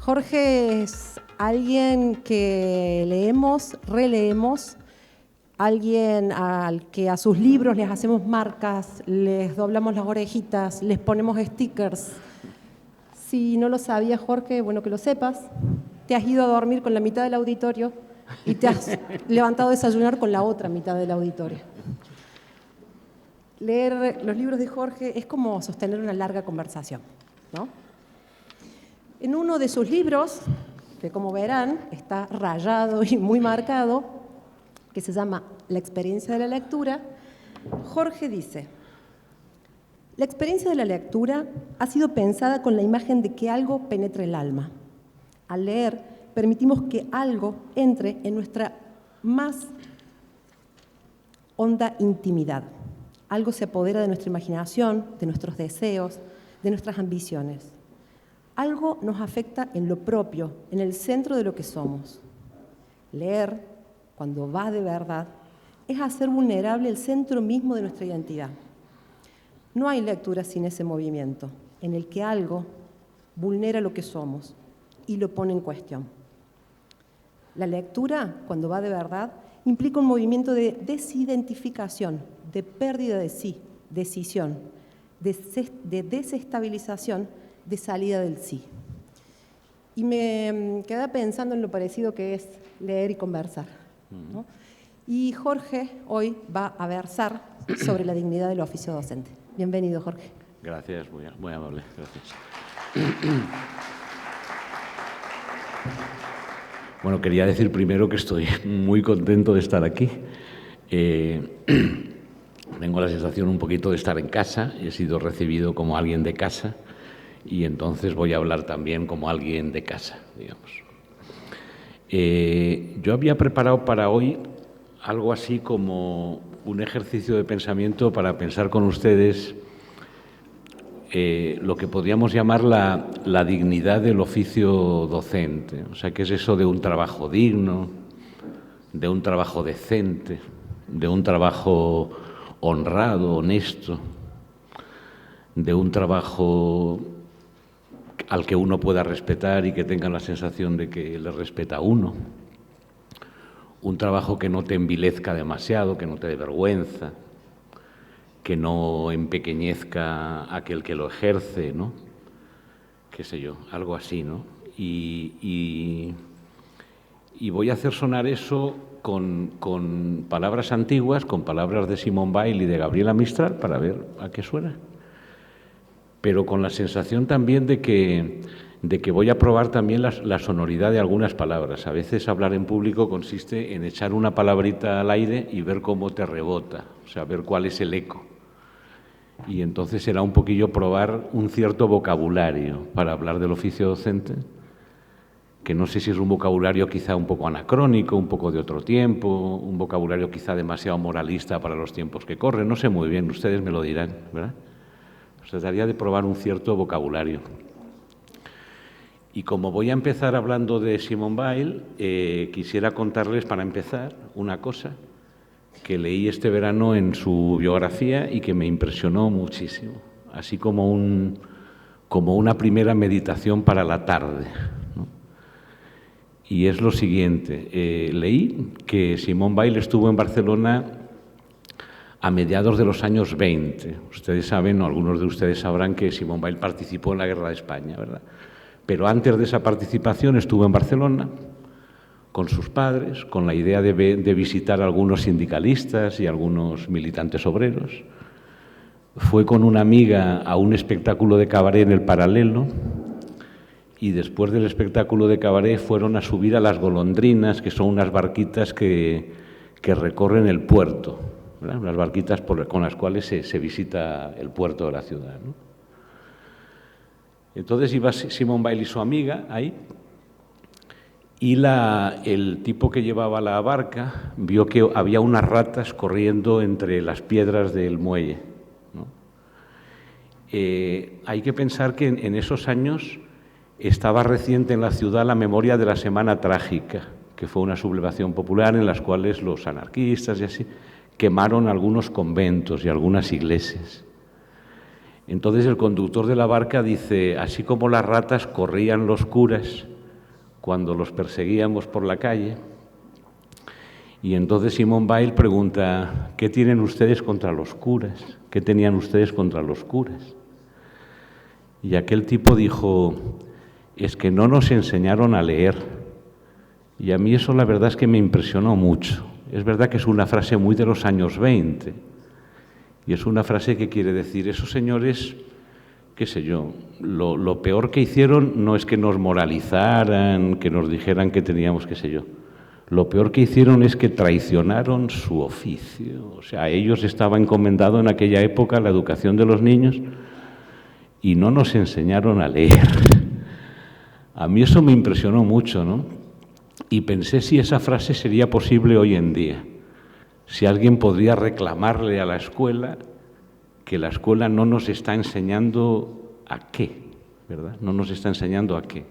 Jorge es alguien que leemos, releemos, alguien al que a sus libros les hacemos marcas, les doblamos las orejitas, les ponemos stickers. Si no lo sabías, Jorge, bueno que lo sepas. Te has ido a dormir con la mitad del auditorio y te has levantado a desayunar con la otra mitad del auditorio. Leer los libros de Jorge es como sostener una larga conversación, ¿no? En uno de sus libros, que como verán está rayado y muy marcado, que se llama La experiencia de la lectura, Jorge dice: la experiencia de la lectura ha sido pensada con la imagen de que algo penetre el alma. Al leer, permitimos que algo entre en nuestra más honda intimidad. Algo se apodera de nuestra imaginación, de nuestros deseos, de nuestras ambiciones. Algo nos afecta en lo propio, en el centro de lo que somos. Leer, cuando va de verdad, es hacer vulnerable el centro mismo de nuestra identidad. No hay lectura sin ese movimiento, en el que algo vulnera lo que somos y lo pone en cuestión. La lectura, cuando va de verdad, implica un movimiento de desidentificación, de pérdida de sí, decisión, de desestabilización, de salida del sí. Y me quedé pensando en lo parecido que es leer y conversar, ¿no? Y Jorge hoy va a versar sobre la dignidad del oficio docente. Bienvenido, Jorge. Gracias, muy amable, gracias. Bueno, quería decir primero que estoy muy contento de estar aquí. Tengo la sensación un poquito de estar en casa, he sido recibido como alguien de casa y entonces voy a hablar también como alguien de casa, digamos. Yo había preparado para hoy algo así como un ejercicio de pensamiento para pensar con ustedes lo que podríamos llamar la dignidad del oficio docente. O sea, ¿qué es eso de un trabajo digno, de un trabajo decente, de un trabajo honrado, honesto, de un trabajo al que uno pueda respetar y que tenga la sensación de que le respeta a uno? Un trabajo que no te envilezca demasiado, que no te dé vergüenza, que no empequeñezca a aquel que lo ejerce, ¿no? Qué sé yo, algo así, ¿no? Y voy a hacer sonar eso con palabras antiguas, con palabras de Simone Weil y de Gabriela Mistral, para ver a qué suena. Pero con la sensación también de que voy a probar también la sonoridad de algunas palabras. A veces hablar en público consiste en echar una palabrita al aire y ver cómo te rebota, o sea, ver cuál es el eco. Y entonces será un poquillo probar un cierto vocabulario para hablar del oficio docente, que no sé si es un vocabulario quizá un poco anacrónico, un poco de otro tiempo, un vocabulario quizá demasiado moralista para los tiempos que corren, no sé muy bien, ustedes me lo dirán, ¿verdad? Se trataría de probar un cierto vocabulario. Y como voy a empezar hablando de Simone Weil, quisiera contarles para empezar una cosa que leí este verano en su biografía y que me impresionó muchísimo, así como una primera meditación para la tarde, ¿no? Y es lo siguiente, leí que Simone Weil estuvo en Barcelona a mediados de los años 20. Ustedes saben, o algunos de ustedes sabrán, que Simone Weil participó en la Guerra de España, ¿verdad? Pero antes de esa participación estuvo en Barcelona con sus padres, con la idea de visitar a algunos sindicalistas y algunos militantes obreros. Fue con una amiga a un espectáculo de cabaret en el Paralelo y después del espectáculo de cabaret fueron a subir a las golondrinas, que son unas barquitas que recorren el puerto, ¿verdad? Unas barquitas con las cuales se visita el puerto de la ciudad, ¿no? Entonces iba Simone Weil y su amiga ahí, y el tipo que llevaba la barca vio que había unas ratas corriendo entre las piedras del muelle, ¿no? Hay que pensar que en esos años estaba reciente en la ciudad la memoria de la Semana Trágica, que fue una sublevación popular en las cuales los anarquistas y así quemaron algunos conventos y algunas iglesias. Entonces el conductor de la barca dice, así como las ratas corrían los curas cuando los perseguíamos por la calle. Y entonces Simone Weil pregunta, ¿qué tienen ustedes contra los curas? ¿Qué tenían ustedes contra los curas? Y aquel tipo dijo, es que no nos enseñaron a leer. Y a mí eso la verdad es que me impresionó mucho. Es verdad que es una frase muy de los años 20. Y es una frase que quiere decir, esos señores, qué sé yo, lo peor que hicieron no es que nos moralizaran, que nos dijeran que teníamos, qué sé yo. Lo peor que hicieron es que traicionaron su oficio. O sea, a ellos estaba encomendado en aquella época la educación de los niños y no nos enseñaron a leer. A mí eso me impresionó mucho, ¿no? Y pensé si esa frase sería posible hoy en día. Si alguien podría reclamarle a la escuela que la escuela no nos está enseñando a qué, ¿verdad? No nos está enseñando a qué.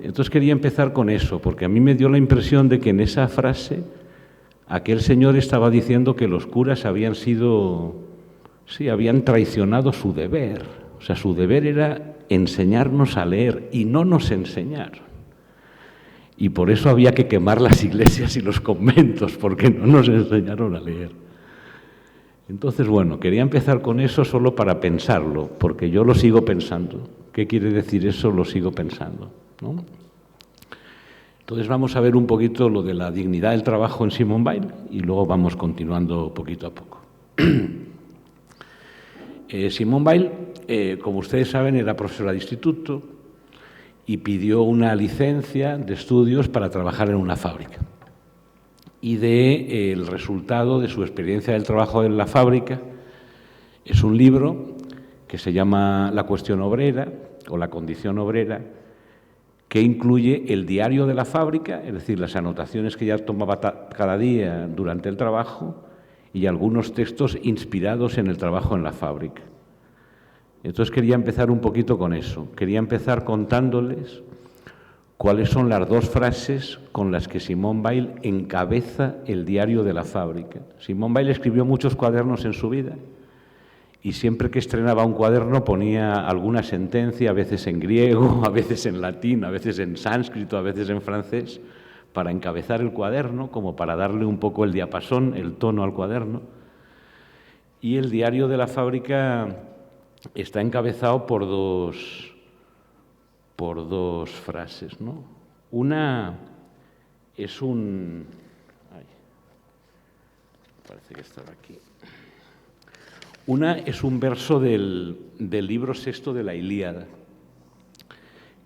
Entonces quería empezar con eso, porque a mí me dio la impresión de que en esa frase aquel señor estaba diciendo que los curas habían traicionado su deber. O sea, su deber era enseñarnos a leer y no nos enseñaron. Y por eso había que quemar las iglesias y los conventos, porque no nos enseñaron a leer. Entonces, bueno, quería empezar con eso solo para pensarlo, porque yo lo sigo pensando. ¿Qué quiere decir eso? Lo sigo pensando, ¿no? Entonces vamos a ver un poquito lo de la dignidad del trabajo en Simone Weil y luego vamos continuando poquito a poco. Simone Weil, como ustedes saben, era profesora de instituto y pidió una licencia de estudios para trabajar en una fábrica. Y el resultado de su experiencia del trabajo en la fábrica es un libro que se llama La cuestión obrera o La condición obrera, que incluye el diario de la fábrica, es decir, las anotaciones que ella tomaba cada día durante el trabajo y algunos textos inspirados en el trabajo en la fábrica. Entonces quería empezar un poquito con eso. Quería empezar contándoles cuáles son las dos frases con las que Simone Weil encabeza el diario de la fábrica. Simone Weil escribió muchos cuadernos en su vida y siempre que estrenaba un cuaderno ponía alguna sentencia, a veces en griego, a veces en latín, a veces en sánscrito, a veces en francés, para encabezar el cuaderno, como para darle un poco el diapasón, el tono al cuaderno. Y el diario de la fábrica está encabezado por dos frases, ¿no? Una es parece que estaba aquí. Una es un verso del libro sexto de la Ilíada,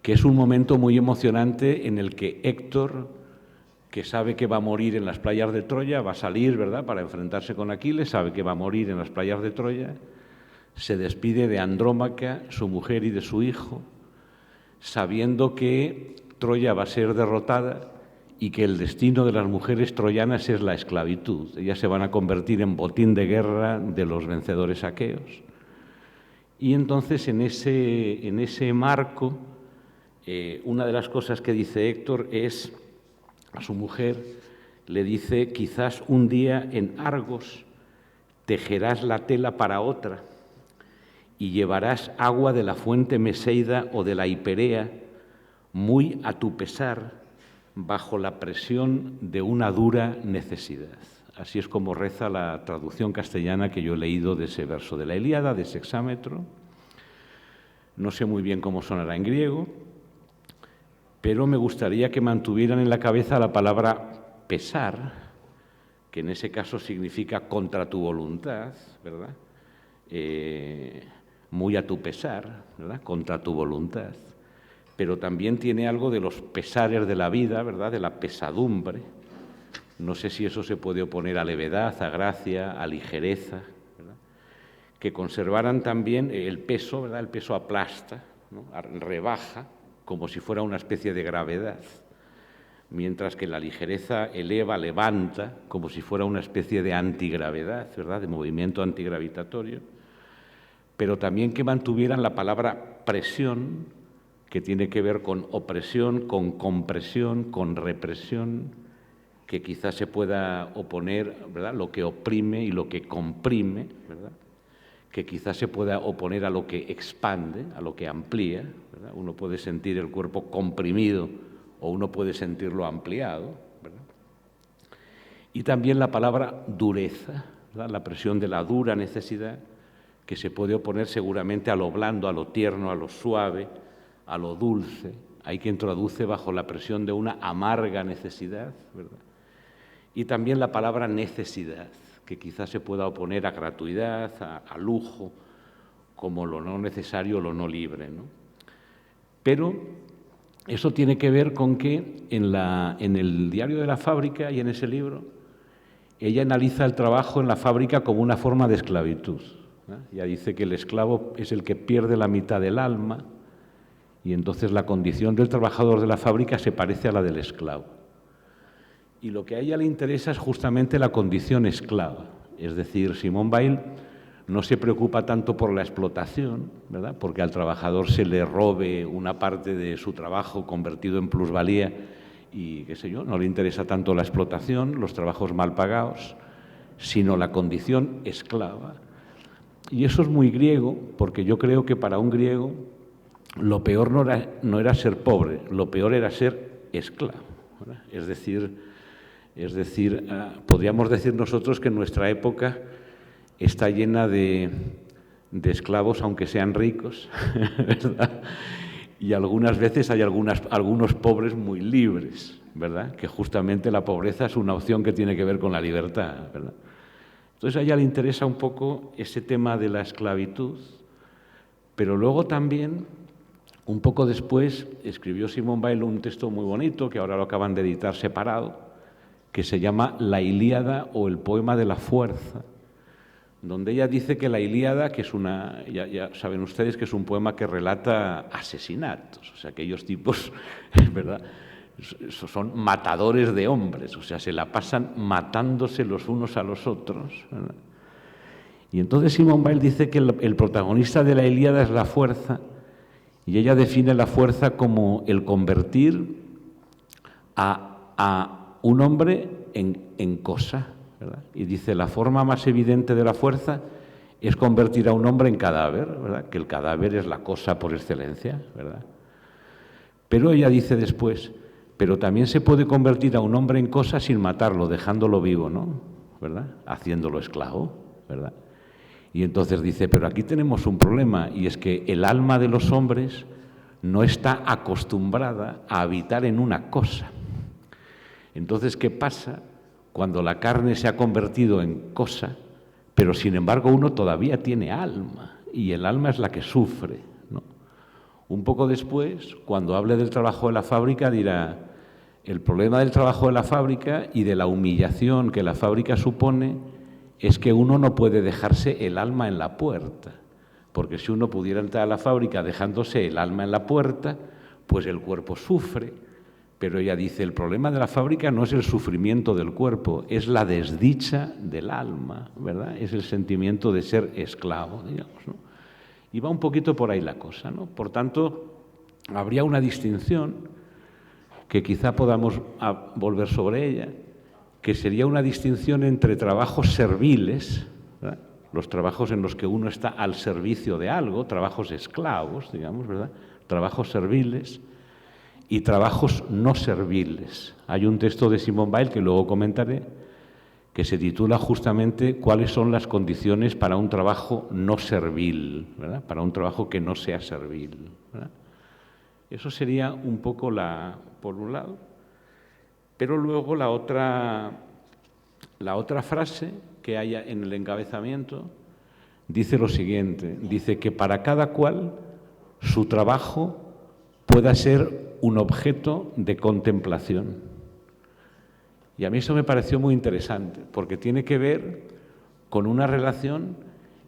que es un momento muy emocionante en el que Héctor, que sabe que va a morir en las playas de Troya, va a salir, ¿verdad?, para enfrentarse con Aquiles, sabe que va a morir en las playas de Troya, se despide de Andrómaca, su mujer, y de su hijo, sabiendo que Troya va a ser derrotada y que el destino de las mujeres troyanas es la esclavitud. Ellas se van a convertir en botín de guerra de los vencedores aqueos. Y entonces, en ese marco, una de las cosas que dice Héctor es, a su mujer, le dice, quizás un día en Argos tejerás la tela para otra y llevarás agua de la fuente Meseida o de la Hiperea, muy a tu pesar, bajo la presión de una dura necesidad. Así es como reza la traducción castellana que yo he leído de ese verso de la Ilíada, de ese hexámetro. No sé muy bien cómo sonará en griego, pero me gustaría que mantuvieran en la cabeza la palabra pesar, que en ese caso significa contra tu voluntad, ¿verdad? Muy a tu pesar, ¿verdad?, contra tu voluntad, pero también tiene algo de los pesares de la vida, ¿verdad?, de la pesadumbre. No sé si eso se puede oponer a levedad, a gracia, a ligereza, ¿verdad?, que conservaran también el peso, ¿verdad?, el peso aplasta, ¿no?, rebaja, como si fuera una especie de gravedad, mientras que la ligereza eleva, levanta, como si fuera una especie de antigravedad, ¿verdad?, de movimiento antigravitatorio, pero también que mantuvieran la palabra presión, que tiene que ver con opresión, con compresión, con represión, que quizás se pueda oponer, ¿verdad?, lo que oprime y lo que comprime, ¿verdad?, que quizás se pueda oponer a lo que expande, a lo que amplía, ¿verdad? Uno puede sentir el cuerpo comprimido o uno puede sentirlo ampliado, ¿verdad? Y también la palabra dureza, ¿verdad? La presión de la dura necesidad, que se puede oponer seguramente a lo blando, a lo tierno, a lo suave, a lo dulce. Hay quien traduce bajo la presión de una amarga necesidad, ¿verdad? Y también la palabra necesidad, que quizás se pueda oponer a gratuidad, a lujo, como lo no necesario, lo no libre, ¿no? Pero eso tiene que ver con que en el diario de la fábrica y en ese libro, ella analiza el trabajo en la fábrica como una forma de esclavitud, ¿no? Ella dice que el esclavo es el que pierde la mitad del alma y entonces la condición del trabajador de la fábrica se parece a la del esclavo. Y lo que a ella le interesa es justamente la condición esclava. Es decir, Simone Weil no se preocupa tanto por la explotación, ¿verdad? Porque al trabajador se le robe una parte de su trabajo convertido en plusvalía y, qué sé yo, no le interesa tanto la explotación, los trabajos mal pagados, sino la condición esclava. Y eso es muy griego, porque yo creo que para un griego lo peor no era ser pobre, lo peor era ser esclavo, ¿verdad? Es decir, podríamos decir nosotros que nuestra época está llena de esclavos, aunque sean ricos, ¿verdad? Y algunas veces hay algunos pobres muy libres, ¿verdad? Que justamente la pobreza es una opción que tiene que ver con la libertad, ¿verdad? Entonces a ella le interesa un poco ese tema de la esclavitud, pero luego también, un poco después, escribió Simone Weil un texto muy bonito, que ahora lo acaban de editar separado, que se llama La Ilíada o el poema de la fuerza, donde ella dice que la Ilíada, que es ya saben ustedes que es un poema que relata asesinatos, o sea, aquellos tipos, ¿verdad?, son matadores de hombres, o sea, se la pasan matándose los unos a los otros, ¿verdad? Y entonces Simone Weil dice que el protagonista de la Ilíada es la fuerza, y ella define la fuerza como el convertir a un hombre en cosa, ¿verdad? Y dice, la forma más evidente de la fuerza es convertir a un hombre en cadáver, ¿verdad? Que el cadáver es la cosa por excelencia, ¿verdad? Pero ella dice después, pero también se puede convertir a un hombre en cosa sin matarlo, dejándolo vivo, ¿no? ¿Verdad? Haciéndolo esclavo, ¿verdad? Y entonces dice, pero aquí tenemos un problema, y es que el alma de los hombres no está acostumbrada a habitar en una cosa. Entonces, ¿qué pasa cuando la carne se ha convertido en cosa, pero sin embargo uno todavía tiene alma, y el alma es la que sufre, ¿no? Un poco después, cuando hable del trabajo de la fábrica, dirá, el problema del trabajo de la fábrica y de la humillación que la fábrica supone es que uno no puede dejarse el alma en la puerta, porque si uno pudiera entrar a la fábrica dejándose el alma en la puerta, pues el cuerpo sufre. Pero ella dice, el problema de la fábrica no es el sufrimiento del cuerpo, es la desdicha del alma, ¿verdad? Es el sentimiento de ser esclavo, digamos, ¿no? Y va un poquito por ahí la cosa, ¿no? Por tanto, habría una distinción que quizá podamos volver sobre ella, que sería una distinción entre trabajos serviles, ¿verdad? Los trabajos en los que uno está al servicio de algo, trabajos esclavos, digamos, ¿verdad? Trabajos serviles y trabajos no serviles. Hay un texto de Simone Weil, que luego comentaré, que se titula justamente ¿Cuáles son las condiciones para un trabajo no servil?, ¿verdad? Para un trabajo que no sea servil, ¿verdad? Eso sería un poco por un lado. Pero luego la otra frase que hay en el encabezamiento dice lo siguiente, dice que para cada cual su trabajo pueda ser un objeto de contemplación. Y a mí eso me pareció muy interesante, porque tiene que ver con una relación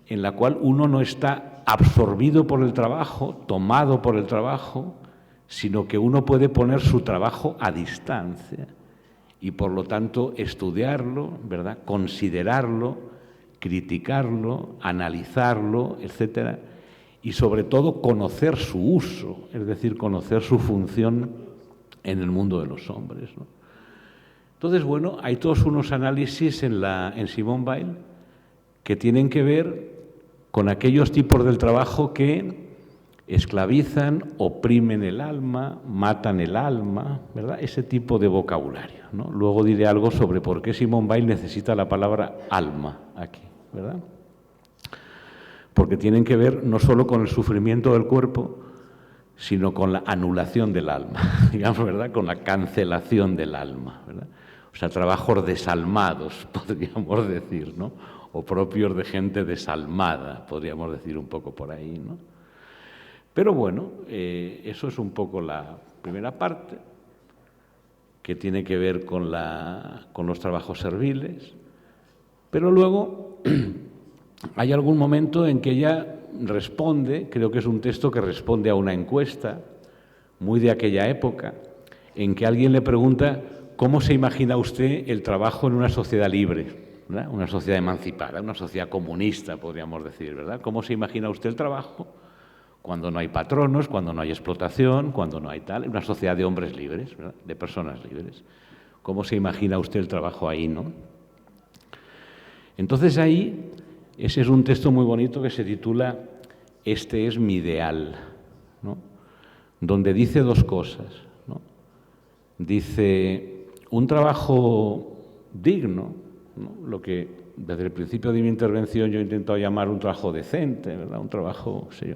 en la cual uno no está absorbido por el trabajo, tomado por el trabajo, sino que uno puede poner su trabajo a distancia y, por lo tanto, estudiarlo, ¿verdad?, considerarlo, criticarlo, analizarlo, etcétera, y sobre todo conocer su uso, es decir, conocer su función en el mundo de los hombres, ¿no? Entonces, bueno, hay todos unos análisis en Simone Weil que tienen que ver con aquellos tipos del trabajo que esclavizan, oprimen el alma, matan el alma, ¿verdad? Ese tipo de vocabulario, ¿no? Luego diré algo sobre por qué Simone Weil necesita la palabra alma aquí, ¿verdad? Porque tienen que ver no solo con el sufrimiento del cuerpo, sino con la anulación del alma, digamos, ¿verdad? Con la cancelación del alma, ¿verdad? O sea, trabajos desalmados, podríamos decir, ¿no? O propios de gente desalmada, podríamos decir un poco por ahí, ¿no? Pero bueno, eso es un poco la primera parte, que tiene que ver con los trabajos serviles, pero luego hay algún momento en que ella responde, creo que es un texto que responde a una encuesta muy de aquella época, en que alguien le pregunta cómo se imagina usted el trabajo en una sociedad libre, ¿verdad? Una sociedad emancipada, una sociedad comunista, podríamos decir, ¿verdad? ¿Cómo se imagina usted el trabajo cuando no hay patronos, cuando no hay explotación, cuando no hay tal? Una sociedad de hombres libres, ¿verdad? De personas libres. ¿Cómo se imagina usted el trabajo ahí, no? Entonces ahí, ese es un texto muy bonito que se titula "Este es mi ideal", ¿no? Donde dice dos cosas, ¿no? Dice, un trabajo digno, ¿no? Lo que desde el principio de mi intervención yo he intentado llamar un trabajo decente, ¿verdad? Un trabajo, sé yo,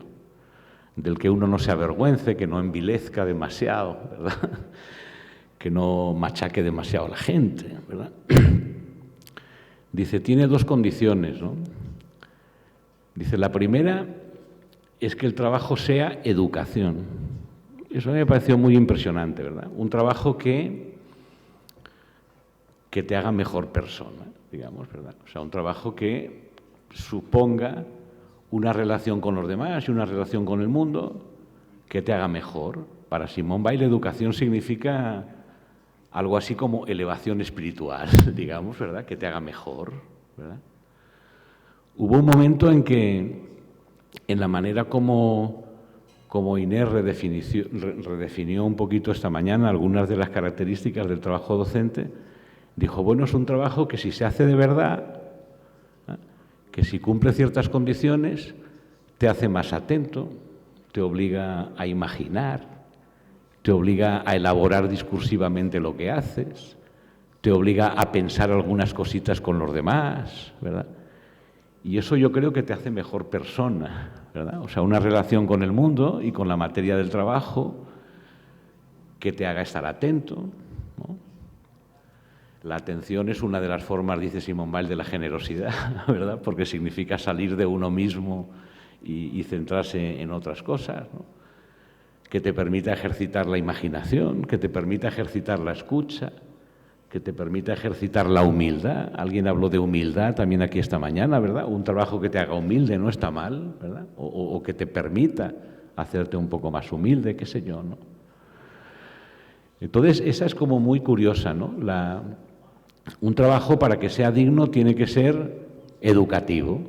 del que uno no se avergüence, que no envilezca demasiado, ¿verdad? Que no machaque demasiado a la gente, ¿verdad? Dice, tiene dos condiciones, ¿no? Dice, la primera es que el trabajo sea educación. Eso a mí me pareció muy impresionante, ¿verdad? Un trabajo que te haga mejor persona, digamos, ¿verdad? O sea, un trabajo que suponga una relación con los demás y una relación con el mundo que te haga mejor. Para Simone Weil, educación significa algo así como elevación espiritual, digamos, ¿verdad? Que te haga mejor, ¿verdad? Hubo un momento en que, en la manera como Inés redefinió un poquito esta mañana algunas de las características del trabajo docente, dijo, bueno, es un trabajo que si se hace de verdad, ¿eh? Que si cumple ciertas condiciones, te hace más atento, te obliga a imaginar, te obliga a elaborar discursivamente lo que haces, te obliga a pensar algunas cositas con los demás, ¿verdad? Y eso yo creo que te hace mejor persona, ¿verdad? O sea, una relación con el mundo y con la materia del trabajo que te haga estar atento, ¿no? La atención es una de las formas, dice Simone Weil, de la generosidad, ¿verdad? Porque significa salir de uno mismo y centrarse en otras cosas, ¿no? Que te permita ejercitar la imaginación, que te permita ejercitar la escucha, que te permita ejercitar la humildad. Alguien habló de humildad también aquí esta mañana, ¿verdad? Un trabajo que te haga humilde no está mal, ¿verdad? O que te permita hacerte un poco más humilde, qué sé yo, ¿no? Entonces, esa es como muy curiosa, ¿no? Un trabajo, para que sea digno, tiene que ser educativo,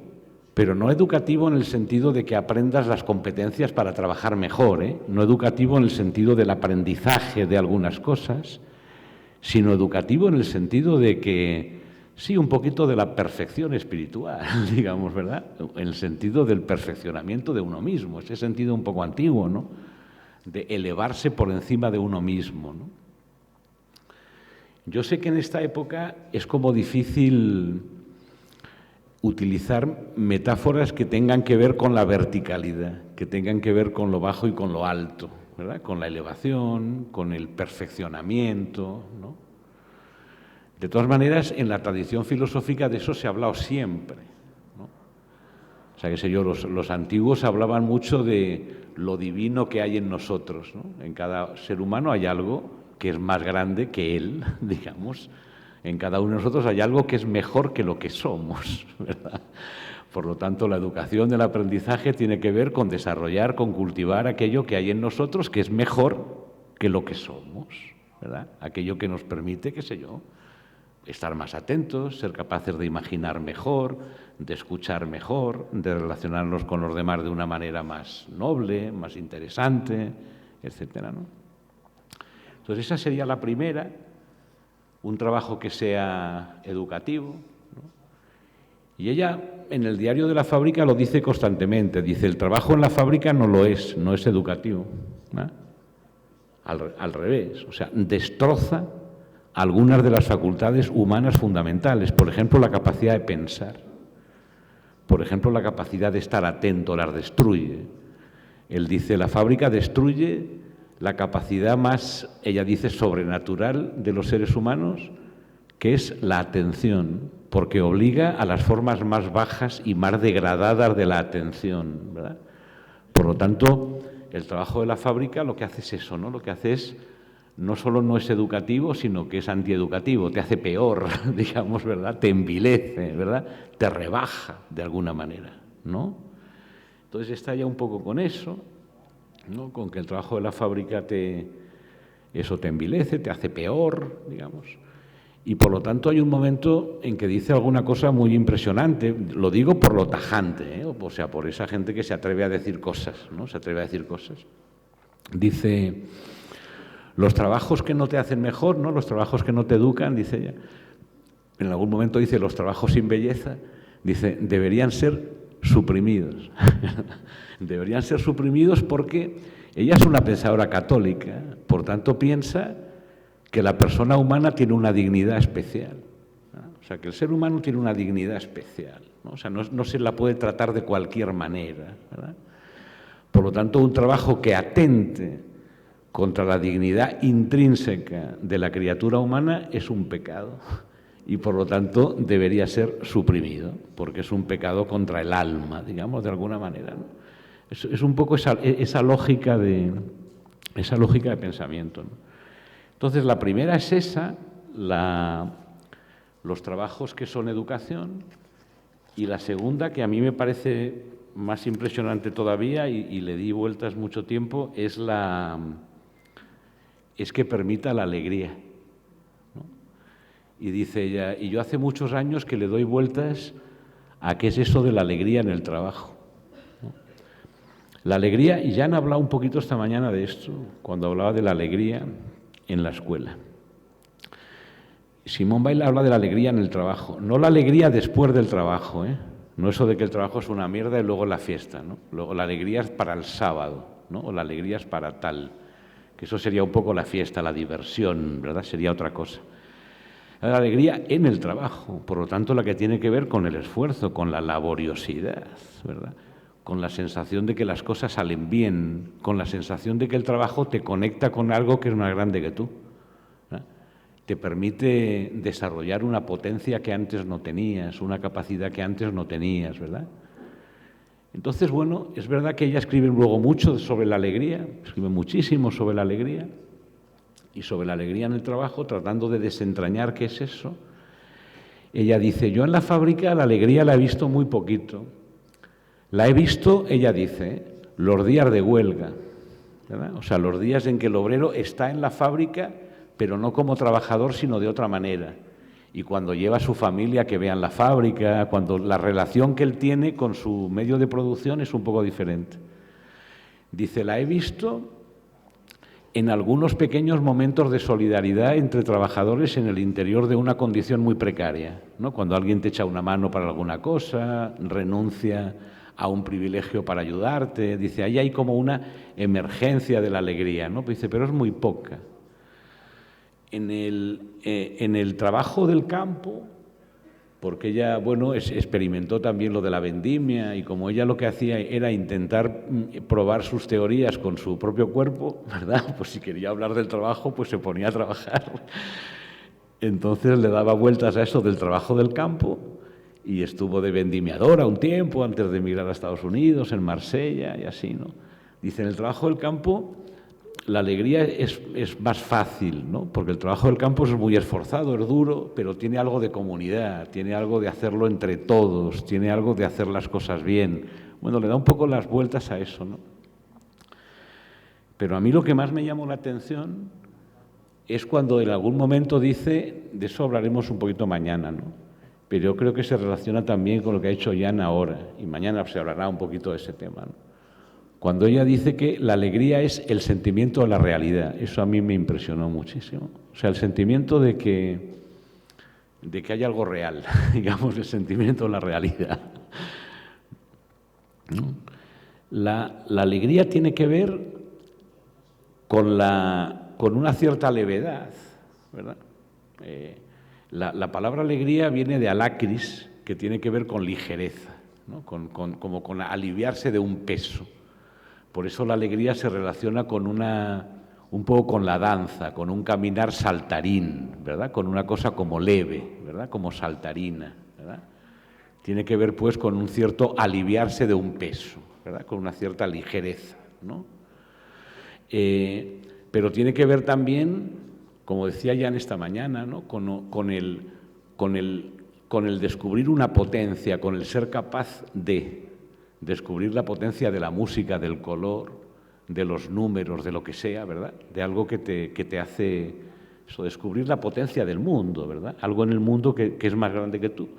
pero no educativo en el sentido de que aprendas las competencias para trabajar mejor, ¿eh? No educativo en el sentido del aprendizaje de algunas cosas, sino educativo en el sentido de que, sí, un poquito de la perfección espiritual, digamos, ¿verdad? En el sentido del perfeccionamiento de uno mismo, ese sentido un poco antiguo, ¿no? De elevarse por encima de uno mismo, ¿no? Yo sé que en esta época es como difícil utilizar metáforas que tengan que ver con la verticalidad, que tengan que ver con lo bajo y con lo alto, ¿verdad? Con la elevación, con el perfeccionamiento, ¿no? De todas maneras, en la tradición filosófica de eso se ha hablado siempre, ¿no? O sea, qué sé yo, los antiguos hablaban mucho de lo divino que hay en nosotros, ¿no? En cada ser humano hay algo que es más grande que él, digamos. En cada uno de nosotros hay algo que es mejor que lo que somos, ¿verdad? Por lo tanto, la educación del aprendizaje tiene que ver con desarrollar, con cultivar aquello que hay en nosotros que es mejor que lo que somos, ¿verdad? Aquello que nos permite, qué sé yo, estar más atentos, ser capaces de imaginar mejor, de escuchar mejor, de relacionarnos con los demás de una manera más noble, más interesante, etcétera, ¿no? Entonces, esa sería la primera, un trabajo que sea educativo, ¿no? Y ella en el diario de la fábrica lo dice constantemente. Dice, el trabajo en la fábrica no es educativo, ¿no? Al revés, o sea, destroza algunas de las facultades humanas fundamentales. Por ejemplo, la capacidad de pensar. Por ejemplo, la capacidad de estar atento, las destruye. Él dice, la fábrica destruye la capacidad más, ella dice, sobrenatural de los seres humanos, que es la atención, porque obliga a las formas más bajas y más degradadas de la atención, ¿verdad? Por lo tanto, el trabajo de la fábrica lo que hace es eso, ¿no? Lo que hace es, no solo no es educativo, sino que es antieducativo, te hace peor, digamos, ¿verdad? Te envilece, ¿verdad? Te rebaja de alguna manera, ¿no? Entonces está ya un poco con eso, ¿no? Con que el trabajo de la fábrica te envilece, te hace peor, digamos. Y por lo tanto hay un momento en que dice alguna cosa muy impresionante, lo digo por lo tajante, ¿eh? O sea, por esa gente que se atreve a decir cosas, ¿no? Se atreve a decir cosas. Dice, los trabajos que no te hacen mejor, ¿no? Los trabajos que no te educan, dice ella. En algún momento dice, los trabajos sin belleza, dice, deberían ser suprimidos. Deberían ser suprimidos porque ella es una pensadora católica, por tanto piensa que la persona humana tiene una dignidad especial, ¿no? O sea, que el ser humano tiene una dignidad especial, ¿no? O sea, no se la puede tratar de cualquier manera, ¿verdad? Por lo tanto, un trabajo que atente contra la dignidad intrínseca de la criatura humana es un pecado y, por lo tanto, debería ser suprimido, porque es un pecado contra el alma, digamos, de alguna manera, ¿no? Es un poco esa lógica de pensamiento, ¿no? Entonces, la primera es esa, los trabajos que son educación, y la segunda, que a mí me parece más impresionante todavía, y le di vueltas mucho tiempo, es que permita la alegría, ¿no? Y dice ella, y yo hace muchos años que le doy vueltas a qué es eso de la alegría en el trabajo, ¿no? La alegría, y ya han hablado un poquito esta mañana de esto, cuando hablaba de la alegría en la escuela. Simone Weil habla de la alegría en el trabajo, no la alegría después del trabajo, ¿eh? No eso de que el trabajo es una mierda y luego la fiesta, ¿no? Luego la alegría es para el sábado, ¿no? O la alegría es para tal, que eso sería un poco la fiesta, la diversión, ¿verdad? Sería otra cosa. La alegría en el trabajo, por lo tanto la que tiene que ver con el esfuerzo, con la laboriosidad, ¿verdad? Con la sensación de que las cosas salen bien, con la sensación de que el trabajo te conecta con algo que es más grande que tú, ¿verdad? Te permite desarrollar una potencia que antes no tenías, una capacidad que antes no tenías, ¿verdad? Entonces, bueno, es verdad que ella escribe luego mucho sobre la alegría, escribe muchísimo sobre la alegría y sobre la alegría en el trabajo, tratando de desentrañar qué es eso. Ella dice, yo en la fábrica la alegría la he visto muy poquito. La he visto, ella dice, los días de huelga, ¿verdad? O sea, los días en que el obrero está en la fábrica, pero no como trabajador, sino de otra manera. Y cuando lleva a su familia que vean la fábrica, cuando la relación que él tiene con su medio de producción es un poco diferente. Dice, la he visto en algunos pequeños momentos de solidaridad entre trabajadores en el interior de una condición muy precaria, ¿no? Cuando alguien te echa una mano para alguna cosa, renuncia a un privilegio para ayudarte, dice, ahí hay como una emergencia de la alegría, ¿no? Dice, pero es muy poca. En el trabajo del campo, porque ella, bueno, experimentó también lo de la vendimia y como ella lo que hacía era intentar probar sus teorías con su propio cuerpo, ¿verdad? Pues si quería hablar del trabajo, pues se ponía a trabajar. Entonces le daba vueltas a eso del trabajo del campo y estuvo de vendimiadora un tiempo antes de emigrar a Estados Unidos, en Marsella y así, ¿no? Dice, en el trabajo del campo la alegría es más fácil, ¿no? Porque el trabajo del campo es muy esforzado, es duro, pero tiene algo de comunidad, tiene algo de hacerlo entre todos, tiene algo de hacer las cosas bien. Bueno, le da un poco las vueltas a eso, ¿no? Pero a mí lo que más me llamó la atención es cuando en algún momento dice, de eso hablaremos un poquito mañana, ¿no? Pero yo creo que se relaciona también con lo que ha hecho Jan ahora, y mañana se hablará un poquito de ese tema, ¿no? Cuando ella dice que la alegría es el sentimiento de la realidad, eso a mí me impresionó muchísimo. O sea, el sentimiento de que hay algo real, digamos, el sentimiento de la realidad. ¿no? La alegría tiene que ver con una cierta levedad, ¿verdad? La palabra alegría viene de alacris, que tiene que ver con ligereza, ¿no? Como con aliviarse de un peso. Por eso la alegría se relaciona con un poco con la danza, con un caminar saltarín, ¿verdad? Con una cosa como leve, ¿verdad? Como saltarina, ¿verdad? Tiene que ver, pues, con un cierto aliviarse de un peso, ¿verdad? Con una cierta ligereza, ¿no? Pero tiene que ver también, como decía ya en esta mañana, ¿no? con el descubrir una potencia, con el ser capaz de descubrir la potencia de la música, del color, de los números, de lo que sea, ¿verdad? De algo que te hace eso, descubrir la potencia del mundo, ¿verdad? Algo en el mundo que es más grande que tú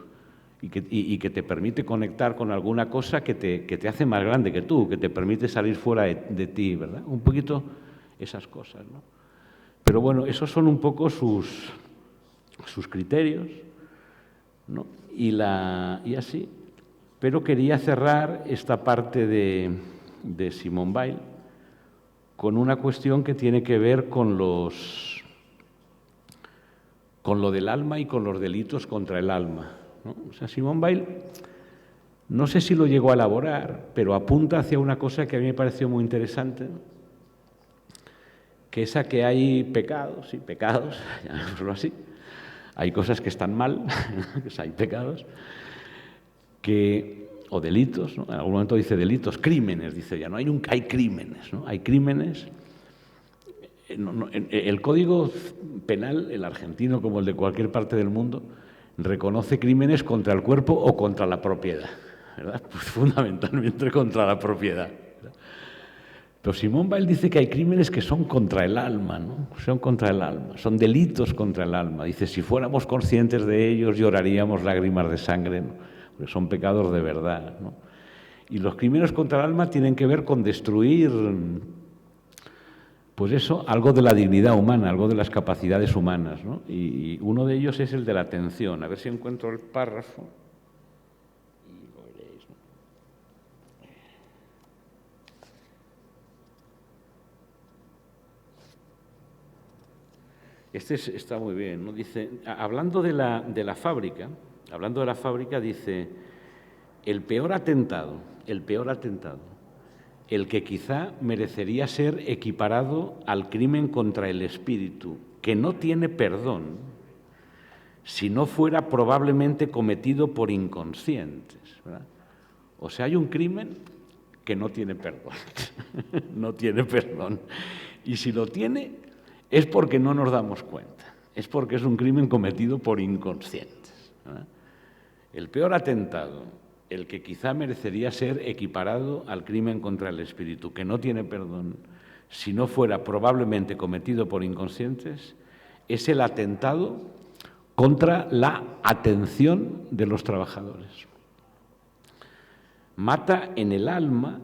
y que te permite conectar con alguna cosa que te hace más grande que tú, que te permite salir fuera de ti, ¿verdad? Un poquito esas cosas, ¿no? Pero bueno, esos son un poco sus criterios, ¿no? Y así. Pero quería cerrar esta parte de Simone Weil con una cuestión que tiene que ver con lo del alma y con los delitos contra el alma, ¿no? O sea, Simone Weil, no sé si lo llegó a elaborar, pero apunta hacia una cosa que a mí me pareció muy interesante, ¿no? Que es a que hay pecados, sí, pecados, llamémoslo así, hay cosas que están mal, hay pecados, o delitos, ¿no? En algún momento dice delitos, crímenes, dice ya, no hay crímenes, ¿no? Hay crímenes. El Código Penal, el argentino como el de cualquier parte del mundo, reconoce crímenes contra el cuerpo o contra la propiedad, ¿verdad? Pues fundamentalmente contra la propiedad, ¿verdad? Pero Simone Weil dice que hay crímenes que son contra el alma, ¿no? Son contra el alma, son delitos contra el alma. Dice, si fuéramos conscientes de ellos, lloraríamos lágrimas de sangre, ¿no? Porque son pecados de verdad, ¿no? Y los crímenes contra el alma tienen que ver con destruir, pues eso, algo de la dignidad humana, algo de las capacidades humanas, ¿no? Y uno de ellos es el de la atención. A ver si encuentro el párrafo. Y lo veréis, ¿no? Está muy bien, ¿no? Dice, hablando de la fábrica, dice, el peor atentado, el que quizá merecería ser equiparado al crimen contra el espíritu, que no tiene perdón, si no fuera probablemente cometido por inconscientes, ¿verdad? O sea, hay un crimen que no tiene perdón, no tiene perdón. Y si lo tiene, es porque no nos damos cuenta, es porque es un crimen cometido por inconscientes, ¿verdad? El peor atentado, el que quizá merecería ser equiparado al crimen contra el espíritu, que no tiene perdón, si no fuera probablemente cometido por inconscientes, es el atentado contra la atención de los trabajadores. Mata en el alma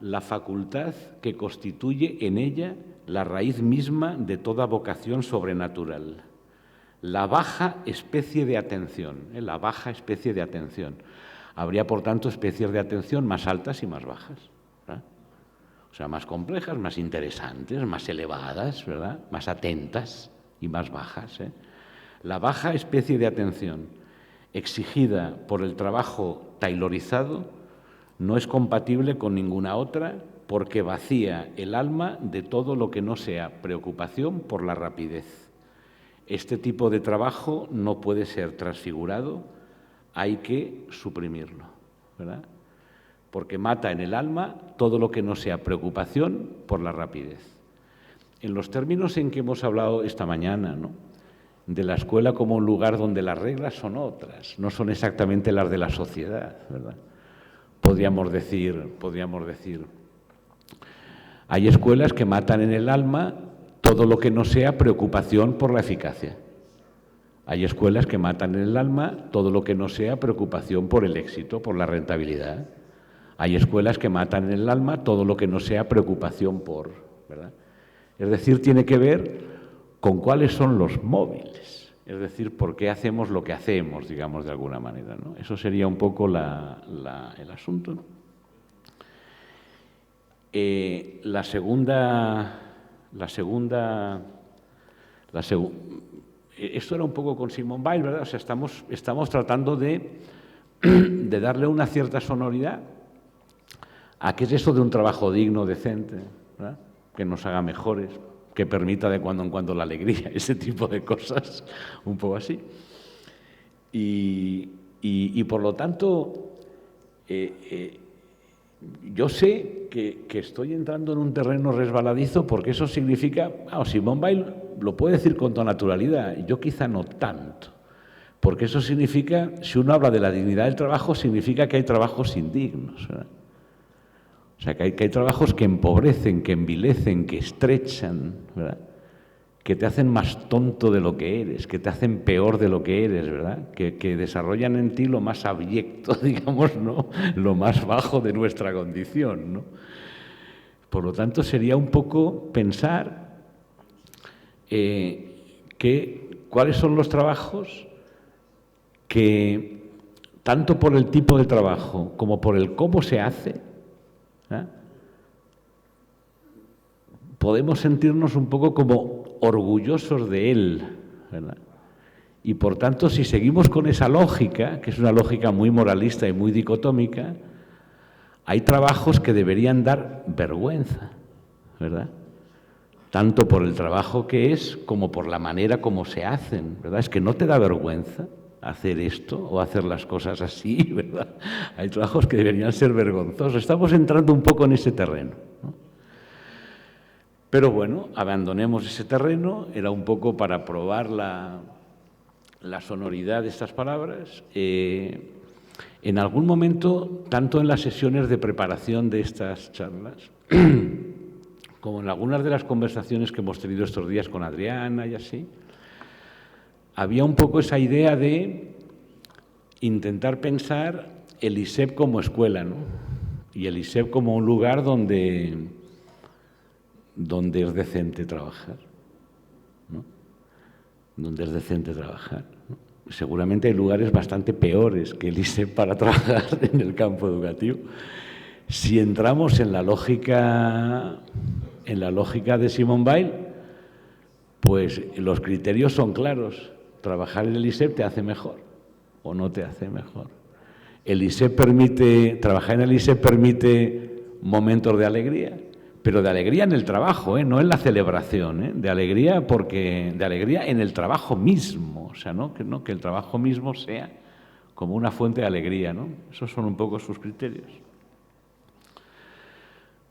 la facultad que constituye en ella la raíz misma de toda vocación sobrenatural, la baja especie de atención, la baja especie de atención. Habría, por tanto, especies de atención más altas y más bajas, ¿verdad? O sea, más complejas, más interesantes, más elevadas, ¿verdad? Más atentas y más bajas, ¿eh? La baja especie de atención exigida por el trabajo taylorizado no es compatible con ninguna otra porque vacía el alma de todo lo que no sea preocupación por la rapidez. Este tipo de trabajo no puede ser transfigurado, hay que suprimirlo, ¿verdad? Porque mata en el alma todo lo que no sea preocupación por la rapidez. En los términos en que hemos hablado esta mañana, ¿no?, de la escuela como un lugar donde las reglas son otras, no son exactamente las de la sociedad, ¿verdad? Podríamos decir, hay escuelas que matan en el alma todo lo que no sea preocupación por la eficacia. Hay escuelas que matan en el alma todo lo que no sea preocupación por el éxito, por la rentabilidad. Hay escuelas que matan en el alma todo lo que no sea preocupación por, ¿verdad? Es decir, tiene que ver con cuáles son los móviles, es decir, por qué hacemos lo que hacemos, digamos, de alguna manera, ¿no? Eso sería un poco el asunto, ¿no? La segunda, esto era un poco con Simone Weil, ¿verdad? O sea, estamos tratando de darle una cierta sonoridad a qué es eso de un trabajo digno, decente, ¿verdad? Que nos haga mejores, que permita de cuando en cuando la alegría, ese tipo de cosas, un poco así. Y por lo tanto, yo sé que estoy entrando en un terreno resbaladizo porque eso significa, Simone Weil lo puede decir con toda naturalidad, yo quizá no tanto, porque eso significa, si uno habla de la dignidad del trabajo, significa que hay trabajos indignos, ¿verdad? O sea, que hay trabajos que empobrecen, que envilecen, que estrechan, ¿verdad? Que te hacen más tonto de lo que eres, que te hacen peor de lo que eres, ¿verdad? Que desarrollan en ti lo más abyecto, digamos, ¿no? Lo más bajo de nuestra condición, ¿no? Por lo tanto, sería un poco pensar cuáles son los trabajos que, tanto por el tipo de trabajo como por el cómo se hace, podemos sentirnos un poco como orgullosos de él, ¿verdad? Y por tanto, si seguimos con esa lógica, que es una lógica muy moralista y muy dicotómica, hay trabajos que deberían dar vergüenza, ¿verdad? Tanto por el trabajo que es como por la manera como se hacen, ¿verdad? Es que no te da vergüenza hacer esto o hacer las cosas así, ¿verdad? Hay trabajos que deberían ser vergonzosos. Estamos entrando un poco en ese terreno, ¿no? Pero bueno, abandonemos ese terreno, era un poco para probar la sonoridad de estas palabras. En algún momento, tanto en las sesiones de preparación de estas charlas, como en algunas de las conversaciones que hemos tenido estos días con Adriana y así, había un poco esa idea de intentar pensar el ISEP como escuela, ¿no? Y el ISEP como un lugar donde es decente trabajar, ¿no? Donde es decente trabajar, ¿no? Seguramente hay lugares bastante peores que el ISEP para trabajar en el campo educativo. Si entramos en la lógica de Simone Weil, pues los criterios son claros. Trabajar en el ISEP te hace mejor o no te hace mejor. Trabajar en el ISEP permite momentos de alegría, pero de alegría en el trabajo, no en la celebración, de alegría en el trabajo mismo, o sea, que el trabajo mismo sea como una fuente de alegría, ¿no? Esos son un poco sus criterios.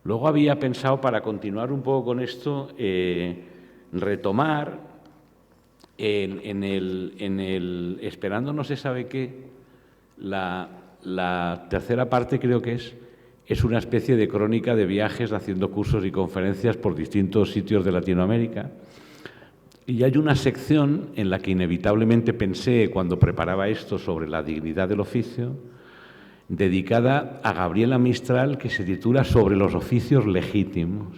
Luego había pensado, para continuar un poco con esto, retomar en el Esperando no se sabe qué, la tercera parte creo que es una especie de crónica de viajes haciendo cursos y conferencias por distintos sitios de Latinoamérica. Y hay una sección en la que inevitablemente pensé cuando preparaba esto sobre la dignidad del oficio, dedicada a Gabriela Mistral, que se titula Sobre los oficios legítimos.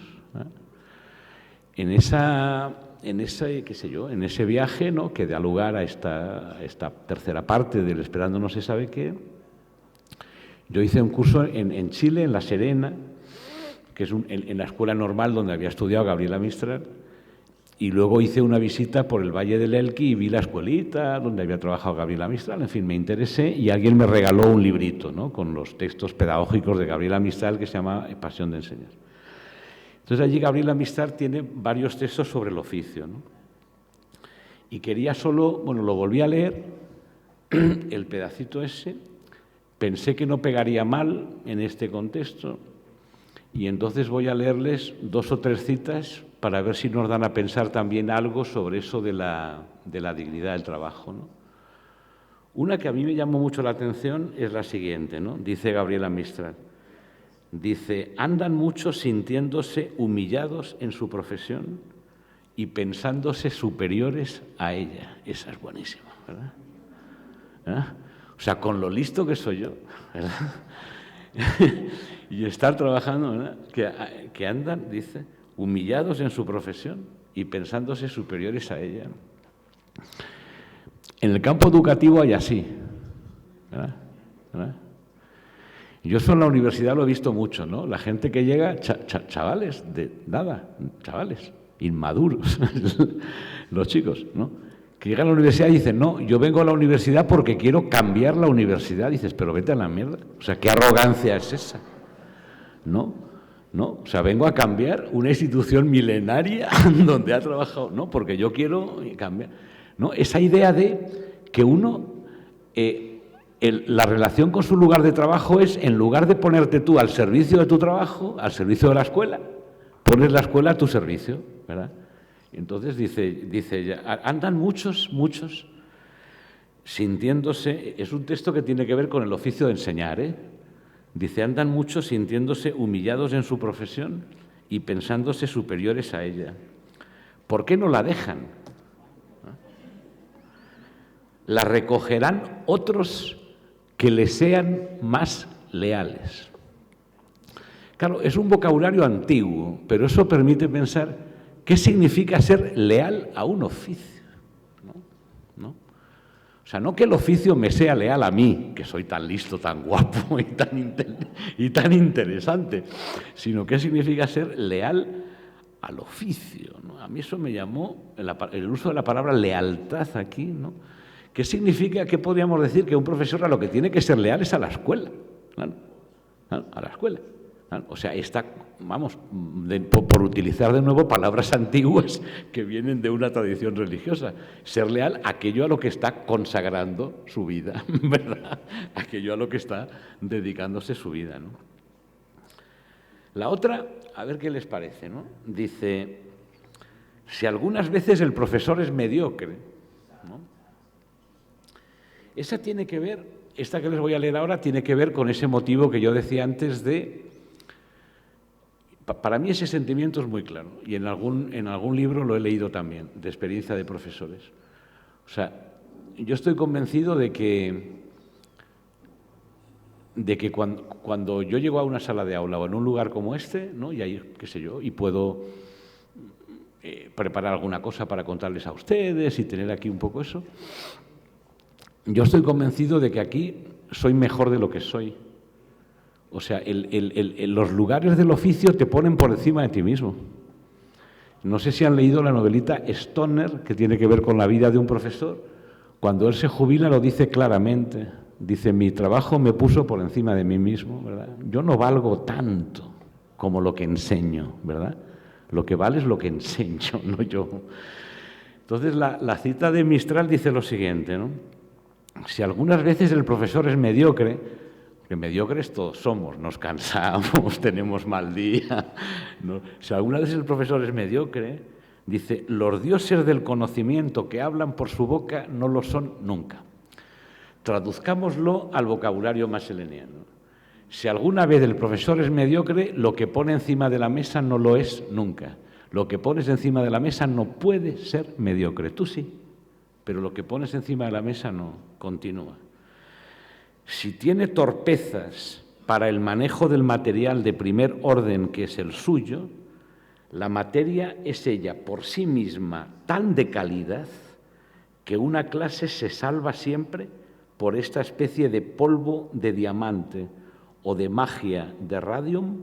En ese viaje, ¿no?, que da lugar a esta tercera parte del Esperando no se sabe qué, yo hice un curso en Chile, en La Serena, que es en la escuela normal donde había estudiado Gabriela Mistral, y luego hice una visita por el Valle del Elqui y vi la escuelita donde había trabajado Gabriela Mistral. En fin, me interesé y alguien me regaló un librito, ¿no?, con los textos pedagógicos de Gabriela Mistral que se llama Pasión de enseñar. Entonces allí Gabriela Mistral tiene varios textos sobre el oficio, ¿no? Y quería lo volví a leer, el pedacito ese, pensé que no pegaría mal en este contexto y entonces voy a leerles 2 o 3 citas para ver si nos dan a pensar también algo sobre eso de la dignidad del trabajo, ¿no? Una que a mí me llamó mucho la atención es la siguiente, ¿no? Dice Gabriela Mistral, dice, andan muchos sintiéndose humillados en su profesión y pensándose superiores a ella. Esa es buenísima, ¿verdad? ¿Ah? O sea, con lo listo que soy yo, ¿verdad? Y estar trabajando, ¿verdad? Que andan, dice, humillados en su profesión y pensándose superiores a ella. En el campo educativo hay así, ¿verdad? Yo eso en la universidad lo he visto mucho, ¿no? La gente que llega, chavales, chavales, inmaduros, los chicos, ¿no? Que llegan a la universidad y dicen, no, yo vengo a la universidad porque quiero cambiar la universidad. Dices, pero vete a la mierda. O sea, ¿qué arrogancia es esa? ¿No? ¿No? O sea, vengo a cambiar una institución milenaria donde ha trabajado, ¿no? Porque yo quiero cambiar, ¿no? Esa idea de que uno, la relación con su lugar de trabajo es, en lugar de ponerte tú al servicio de tu trabajo, al servicio de la escuela, pones la escuela a tu servicio, ¿verdad? Entonces dice, andan muchos sintiéndose, es un texto que tiene que ver con el oficio de enseñar, ¿eh? Dice, andan muchos sintiéndose humillados en su profesión y pensándose superiores a ella. ¿Por qué no la dejan? La recogerán otros que les sean más leales. Claro, es un vocabulario antiguo, pero eso permite pensar qué significa ser leal a un oficio, ¿no? O sea, no que el oficio me sea leal a mí, que soy tan listo, tan guapo y tan interesante, sino qué significa ser leal al oficio, ¿no? A mí eso me llamó el uso de la palabra lealtad aquí, ¿no? ¿Qué significa, qué podríamos decir? Que un profesor a lo que tiene que ser leal es a la escuela, ¿no? A la escuela. O sea, está, vamos, por utilizar de nuevo palabras antiguas que vienen de una tradición religiosa, ser leal a aquello a lo que está consagrando su vida, ¿verdad? Aquello a lo que está dedicándose su vida, ¿no? La otra, a ver qué les parece, ¿no? Dice, si algunas veces el profesor es mediocre, ¿no? Esa tiene que ver, esta que les voy a leer ahora, tiene que ver con ese motivo que yo decía antes de... Para mí ese sentimiento es muy claro y en algún libro lo he leído también, de experiencia de profesores. O sea, yo estoy convencido de que cuando yo llego a una sala de aula o en un lugar como este, ¿no? Y ahí, qué sé yo, y puedo preparar alguna cosa para contarles a ustedes y tener aquí un poco eso, yo estoy convencido de que aquí soy mejor de lo que soy. O sea, los lugares del oficio te ponen por encima de ti mismo. No sé si han leído la novelita Stoner, que tiene que ver con la vida de un profesor. Cuando él se jubila lo dice claramente. Dice, mi trabajo me puso por encima de mí mismo, ¿verdad? Yo no valgo tanto como lo que enseño, ¿verdad? Lo que vale es lo que enseño, no yo. Entonces, la cita de Mistral dice lo siguiente, ¿no? Si algunas veces el profesor es mediocre, que mediocres todos somos, nos cansamos, tenemos mal día, ¿no? Si alguna vez el profesor es mediocre, dice, los dioses del conocimiento que hablan por su boca no lo son nunca. Traduzcámoslo al vocabulario más heleniano. Si alguna vez el profesor es mediocre, lo que pone encima de la mesa no lo es nunca. Lo que pones encima de la mesa no puede ser mediocre. Tú sí, pero lo que pones encima de la mesa no. Continúa. Si tiene torpezas para el manejo del material de primer orden que es el suyo, la materia es ella por sí misma tan de calidad que una clase se salva siempre por esta especie de polvo de diamante o de magia de radium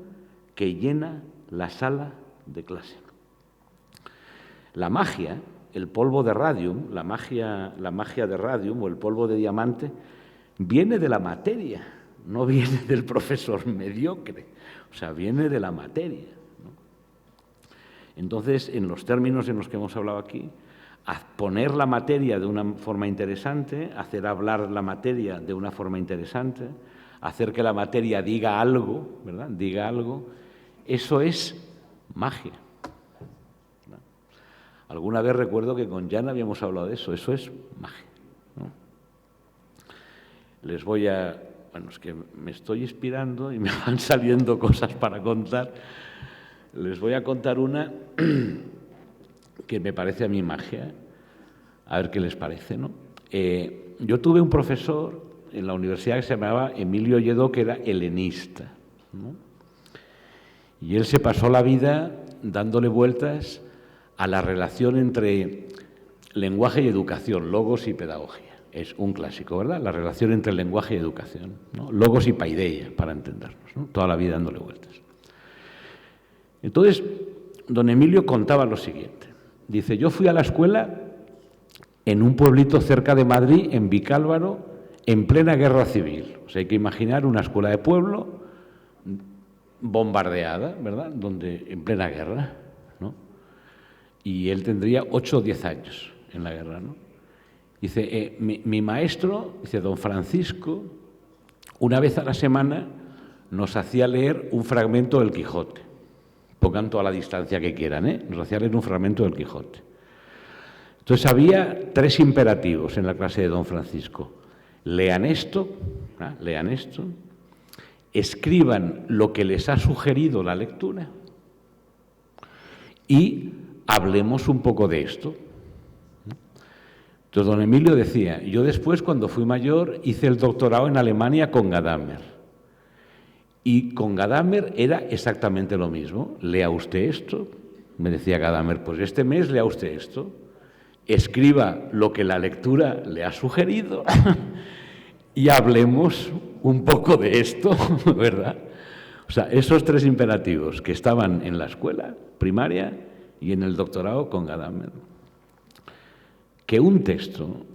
que llena la sala de clase. La magia, el polvo de radium, la magia de radium o el polvo de diamante, viene de la materia, no viene del profesor mediocre, o sea, viene de la materia, ¿no? Entonces, en los términos en los que hemos hablado aquí, poner la materia de una forma interesante, hacer hablar la materia de una forma interesante, hacer que la materia diga algo, ¿verdad? Diga algo, eso es magia. ¿No? Alguna vez recuerdo que con Jan habíamos hablado de eso es magia, ¿no? Les voy a... Bueno, es que me estoy inspirando y me van saliendo cosas para contar. Les voy a contar una que me parece a mí magia, a ver qué les parece, ¿no? Yo tuve un profesor en la universidad que se llamaba Emilio Lledó, que era helenista, ¿no? Y él se pasó la vida dándole vueltas a la relación entre lenguaje y educación, logos y pedagogía. es un clásico, ¿verdad? La relación entre lenguaje y educación, ¿no? Logos y paideia, para entendernos, ¿no? Toda la vida dándole vueltas. Entonces, don Emilio contaba lo siguiente. Dice, yo fui a la escuela en un pueblito cerca de Madrid, en Vicálvaro, en plena guerra civil. O sea, hay que imaginar una escuela de pueblo bombardeada, ¿verdad?, donde en plena guerra, ¿no? Y él tendría 8 o 10 años en la guerra, ¿no? Dice, mi maestro, dice, don Francisco, una vez a la semana nos hacía leer un fragmento del Quijote. Pongan toda la distancia que quieran, ¿eh? Nos hacía leer un fragmento del Quijote. Entonces había 3 imperativos en la clase de don Francisco. Lean esto, escriban lo que les ha sugerido la lectura y hablemos un poco de esto. Entonces don Emilio decía, yo después cuando fui mayor hice el doctorado en Alemania con Gadamer. Y con Gadamer era exactamente lo mismo. Lea usted esto, me decía Gadamer, pues este mes lea usted esto, escriba lo que la lectura le ha sugerido y hablemos un poco de esto, ¿verdad? O sea, esos 3 imperativos que estaban en la escuela primaria y en el doctorado con Gadamer. Que un texto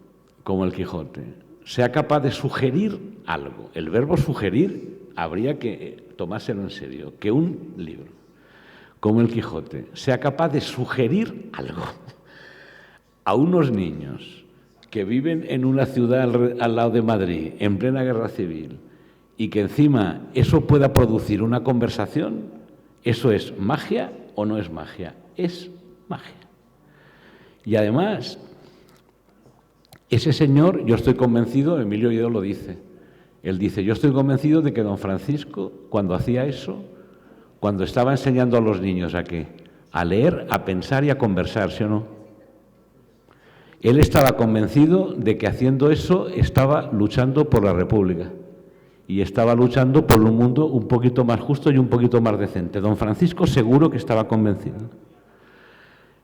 como el Quijote sea capaz de sugerir algo, el verbo sugerir habría que tomárselo en serio, que un libro como el Quijote sea capaz de sugerir algo a unos niños que viven en una ciudad al lado de Madrid, en plena guerra civil, y que encima eso pueda producir una conversación, ¿eso es magia o no es magia? Es magia. Y además, ese señor, yo estoy convencido, Emilio Lledó lo dice, él dice, yo estoy convencido de que don Francisco, cuando hacía eso, cuando estaba enseñando a los niños ¿a qué? A leer, a pensar y a conversar, ¿sí o no? Él estaba convencido de que haciendo eso estaba luchando por la República y estaba luchando por un mundo un poquito más justo y un poquito más decente. Don Francisco seguro que estaba convencido.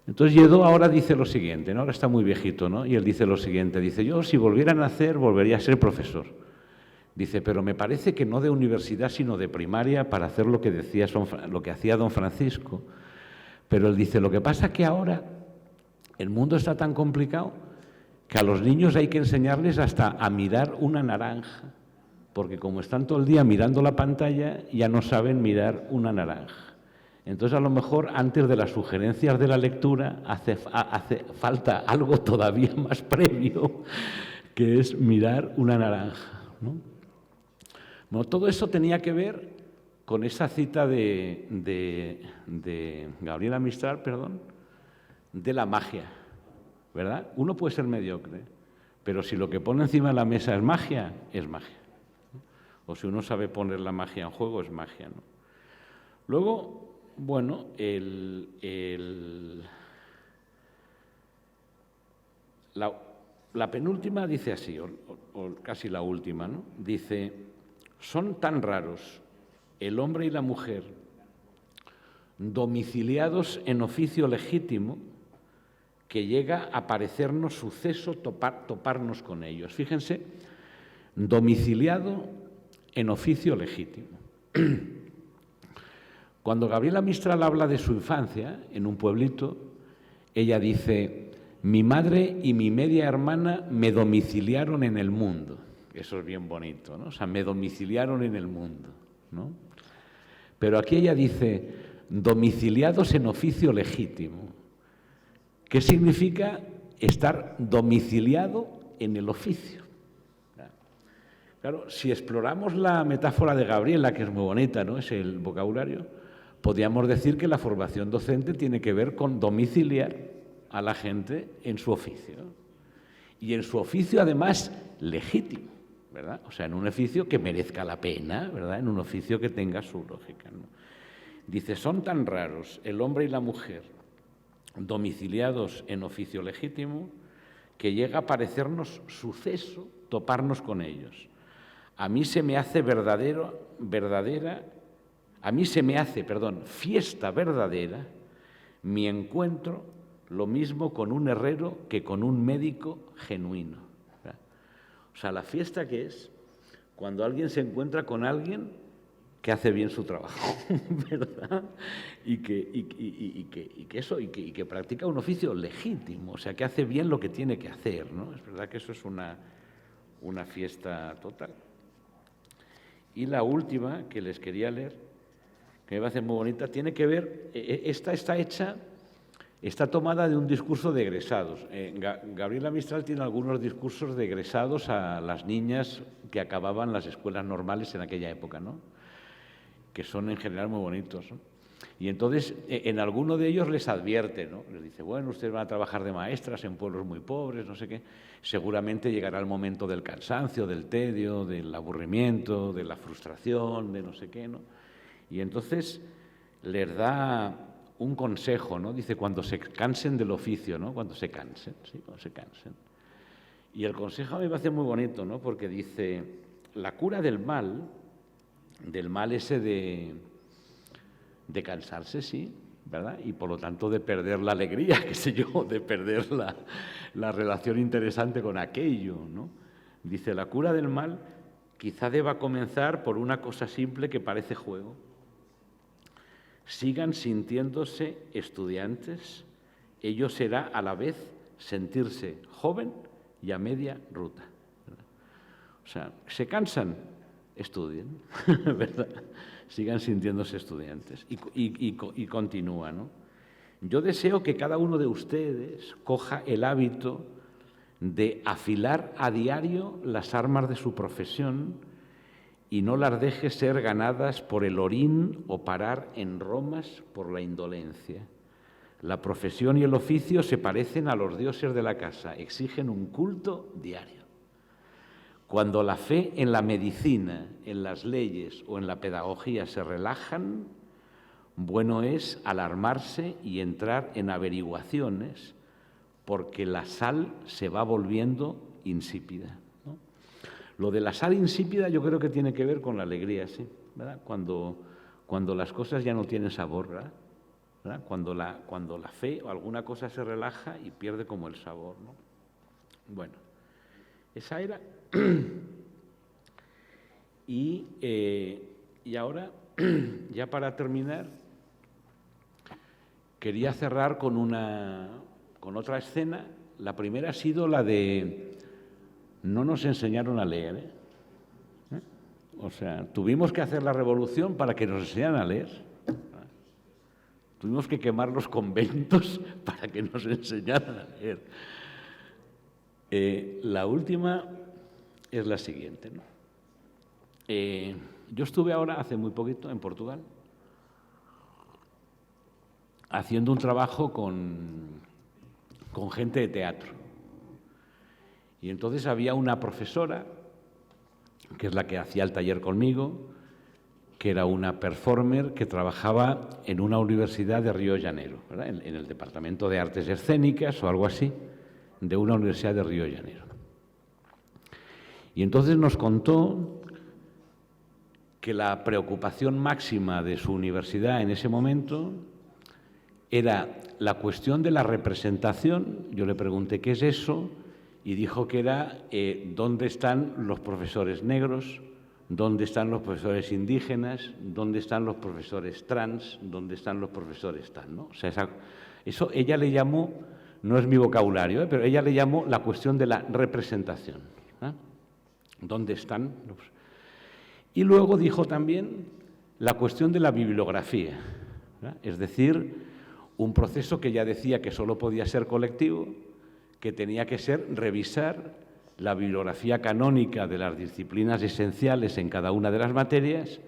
Entonces Lledó ahora dice lo siguiente, ¿no? Ahora está muy viejito, ¿no? Y él dice lo siguiente, dice, yo si volviera a nacer volvería a ser profesor. Dice, pero me parece que no de universidad sino de primaria para hacer lo que hacía don Francisco. Pero él dice, lo que pasa es que ahora el mundo está tan complicado que a los niños hay que enseñarles hasta a mirar una naranja, porque como están todo el día mirando la pantalla, ya no saben mirar una naranja. Entonces, a lo mejor, antes de las sugerencias de la lectura, hace falta algo todavía más previo, que es mirar una naranja, ¿no? Bueno, todo eso tenía que ver con esa cita de Gabriela Mistral, de la magia, ¿verdad? Uno puede ser mediocre, pero si lo que pone encima de la mesa es magia, es magia. O si uno sabe poner la magia en juego, es magia, ¿no? Luego, bueno, la penúltima dice así, o casi la última, ¿no? Dice, son tan raros el hombre y la mujer domiciliados en oficio legítimo que llega a parecernos suceso toparnos con ellos. Fíjense, domiciliado en oficio legítimo. Cuando Gabriela Mistral habla de su infancia en un pueblito, ella dice, mi madre y mi media hermana me domiciliaron en el mundo. Eso es bien bonito, ¿no? O sea, me domiciliaron en el mundo, ¿no? Pero aquí ella dice, domiciliados en oficio legítimo. ¿Qué significa estar domiciliado en el oficio? Claro, si exploramos la metáfora de Gabriela, que es muy bonita, ¿no? Es el vocabulario, podríamos decir que la formación docente tiene que ver con domiciliar a la gente en su oficio. Y en su oficio, además, legítimo, ¿verdad? O sea, en un oficio que merezca la pena, ¿verdad? En un oficio que tenga su lógica, ¿no? Dice, son tan raros el hombre y la mujer domiciliados en oficio legítimo que llega a parecernos suceso toparnos con ellos. A mí se me hace fiesta verdadera mi encuentro, lo mismo con un herrero que con un médico genuino. O sea, la fiesta que es cuando alguien se encuentra con alguien que hace bien su trabajo, ¿verdad? Y que practica un oficio legítimo, o sea, que hace bien lo que tiene que hacer, ¿no? Es verdad que eso es una fiesta total. Y la última que les quería leer, que me parece muy bonita, tiene que ver, está tomada de un discurso de egresados. Gabriela Mistral tiene algunos discursos de egresados a las niñas que acababan las escuelas normales en aquella época, ¿no? Que son en general muy bonitos, ¿no? Y entonces en alguno de ellos les advierte, ¿no? Les dice, bueno, ustedes van a trabajar de maestras en pueblos muy pobres, no sé qué, seguramente llegará el momento del cansancio, del tedio, del aburrimiento, de la frustración, de no sé qué, ¿no? Y entonces les da un consejo, ¿no? Dice, cuando se cansen del oficio, ¿no? Cuando se cansen, ¿sí? Cuando se cansen. Y el consejo a mí me parece muy bonito, ¿no? Porque dice, la cura del mal ese de cansarse, sí, ¿verdad? Y por lo tanto de perder la alegría, qué sé yo, de perder la relación interesante con aquello, ¿no? Dice, la cura del mal quizá deba comenzar por una cosa simple que parece juego. Sigan sintiéndose estudiantes, ello será a la vez sentirse joven y a media ruta, ¿verdad? O sea, se cansan, estudien, ¿verdad? Sigan sintiéndose estudiantes. Y continúa, ¿no? Yo deseo que cada uno de ustedes coja el hábito de afilar a diario las armas de su profesión y no las deje ser ganadas por el orín o parar en romas por la indolencia. La profesión y el oficio se parecen a los dioses de la casa, exigen un culto diario. Cuando la fe en la medicina, en las leyes o en la pedagogía se relajan, bueno es alarmarse y entrar en averiguaciones, porque la sal se va volviendo insípida, ¿no? Lo de la sal insípida yo creo que tiene que ver con la alegría, ¿sí? ¿Verdad? Cuando las cosas ya no tienen sabor, ¿verdad? Cuando la fe o alguna cosa se relaja y pierde como el sabor, ¿no? Bueno, esa era. Y ahora, ya para terminar, quería cerrar con otra escena. La primera ha sido la de no nos enseñaron a leer, ¿eh? O sea, tuvimos que hacer la revolución para que nos enseñaran a leer. Tuvimos que quemar los conventos para que nos enseñaran a leer. La última es la siguiente, ¿no? Yo estuve ahora, hace muy poquito, en Portugal, haciendo un trabajo con gente de teatro. Y entonces había una profesora, que es la que hacía el taller conmigo, que era una performer que trabajaba en una universidad de Río de Janeiro, ¿verdad? En el Departamento de Artes Escénicas o algo así, de una universidad de Río de Janeiro. Y entonces nos contó que la preocupación máxima de su universidad en ese momento era la cuestión de la representación. Yo le pregunté qué es eso y dijo que era dónde están los profesores negros, dónde están los profesores indígenas, dónde están los profesores trans, dónde están los profesores tal, ¿no? O sea, eso ella le llamó, no es mi vocabulario, pero ella le llamó la cuestión de la representación, ¿eh? ¿Dónde están los? Y luego dijo también la cuestión de la bibliografía, ¿verdad? Es decir, un proceso que ya decía que solo podía ser colectivo, que tenía que ser revisar la bibliografía canónica de las disciplinas esenciales en cada una de las materias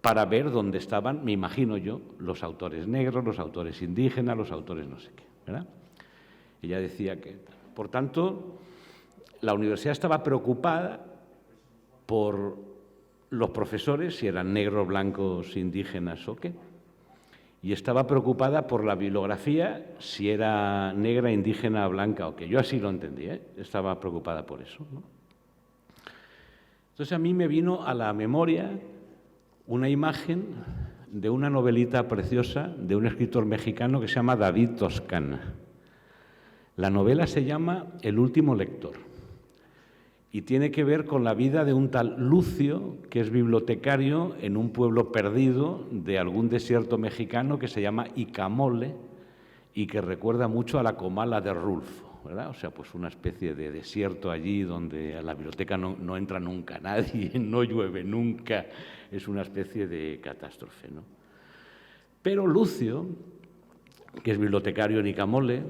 para ver dónde estaban, me imagino yo, los autores negros, los autores indígenas, los autores no sé qué, ¿verdad? Ella decía que, por tanto, la universidad estaba preocupada por los profesores, si eran negros, blancos, indígenas o qué, y estaba preocupada por la bibliografía, si era negra, indígena, blanca o qué. Yo así lo entendí, ¿eh? Estaba preocupada por eso, ¿no? Entonces a mí me vino a la memoria una imagen de una novelita preciosa de un escritor mexicano que se llama David Toscana. La novela se llama El último lector. y tiene que ver con la vida de un tal Lucio, que es bibliotecario en un pueblo perdido de algún desierto mexicano que se llama Icamole y que recuerda mucho a la Comala de Rulfo, ¿verdad? O sea, pues una especie de desierto allí donde a la biblioteca no entra nunca nadie, no llueve nunca, es una especie de catástrofe, ¿no? Pero Lucio, que es bibliotecario en Icamole,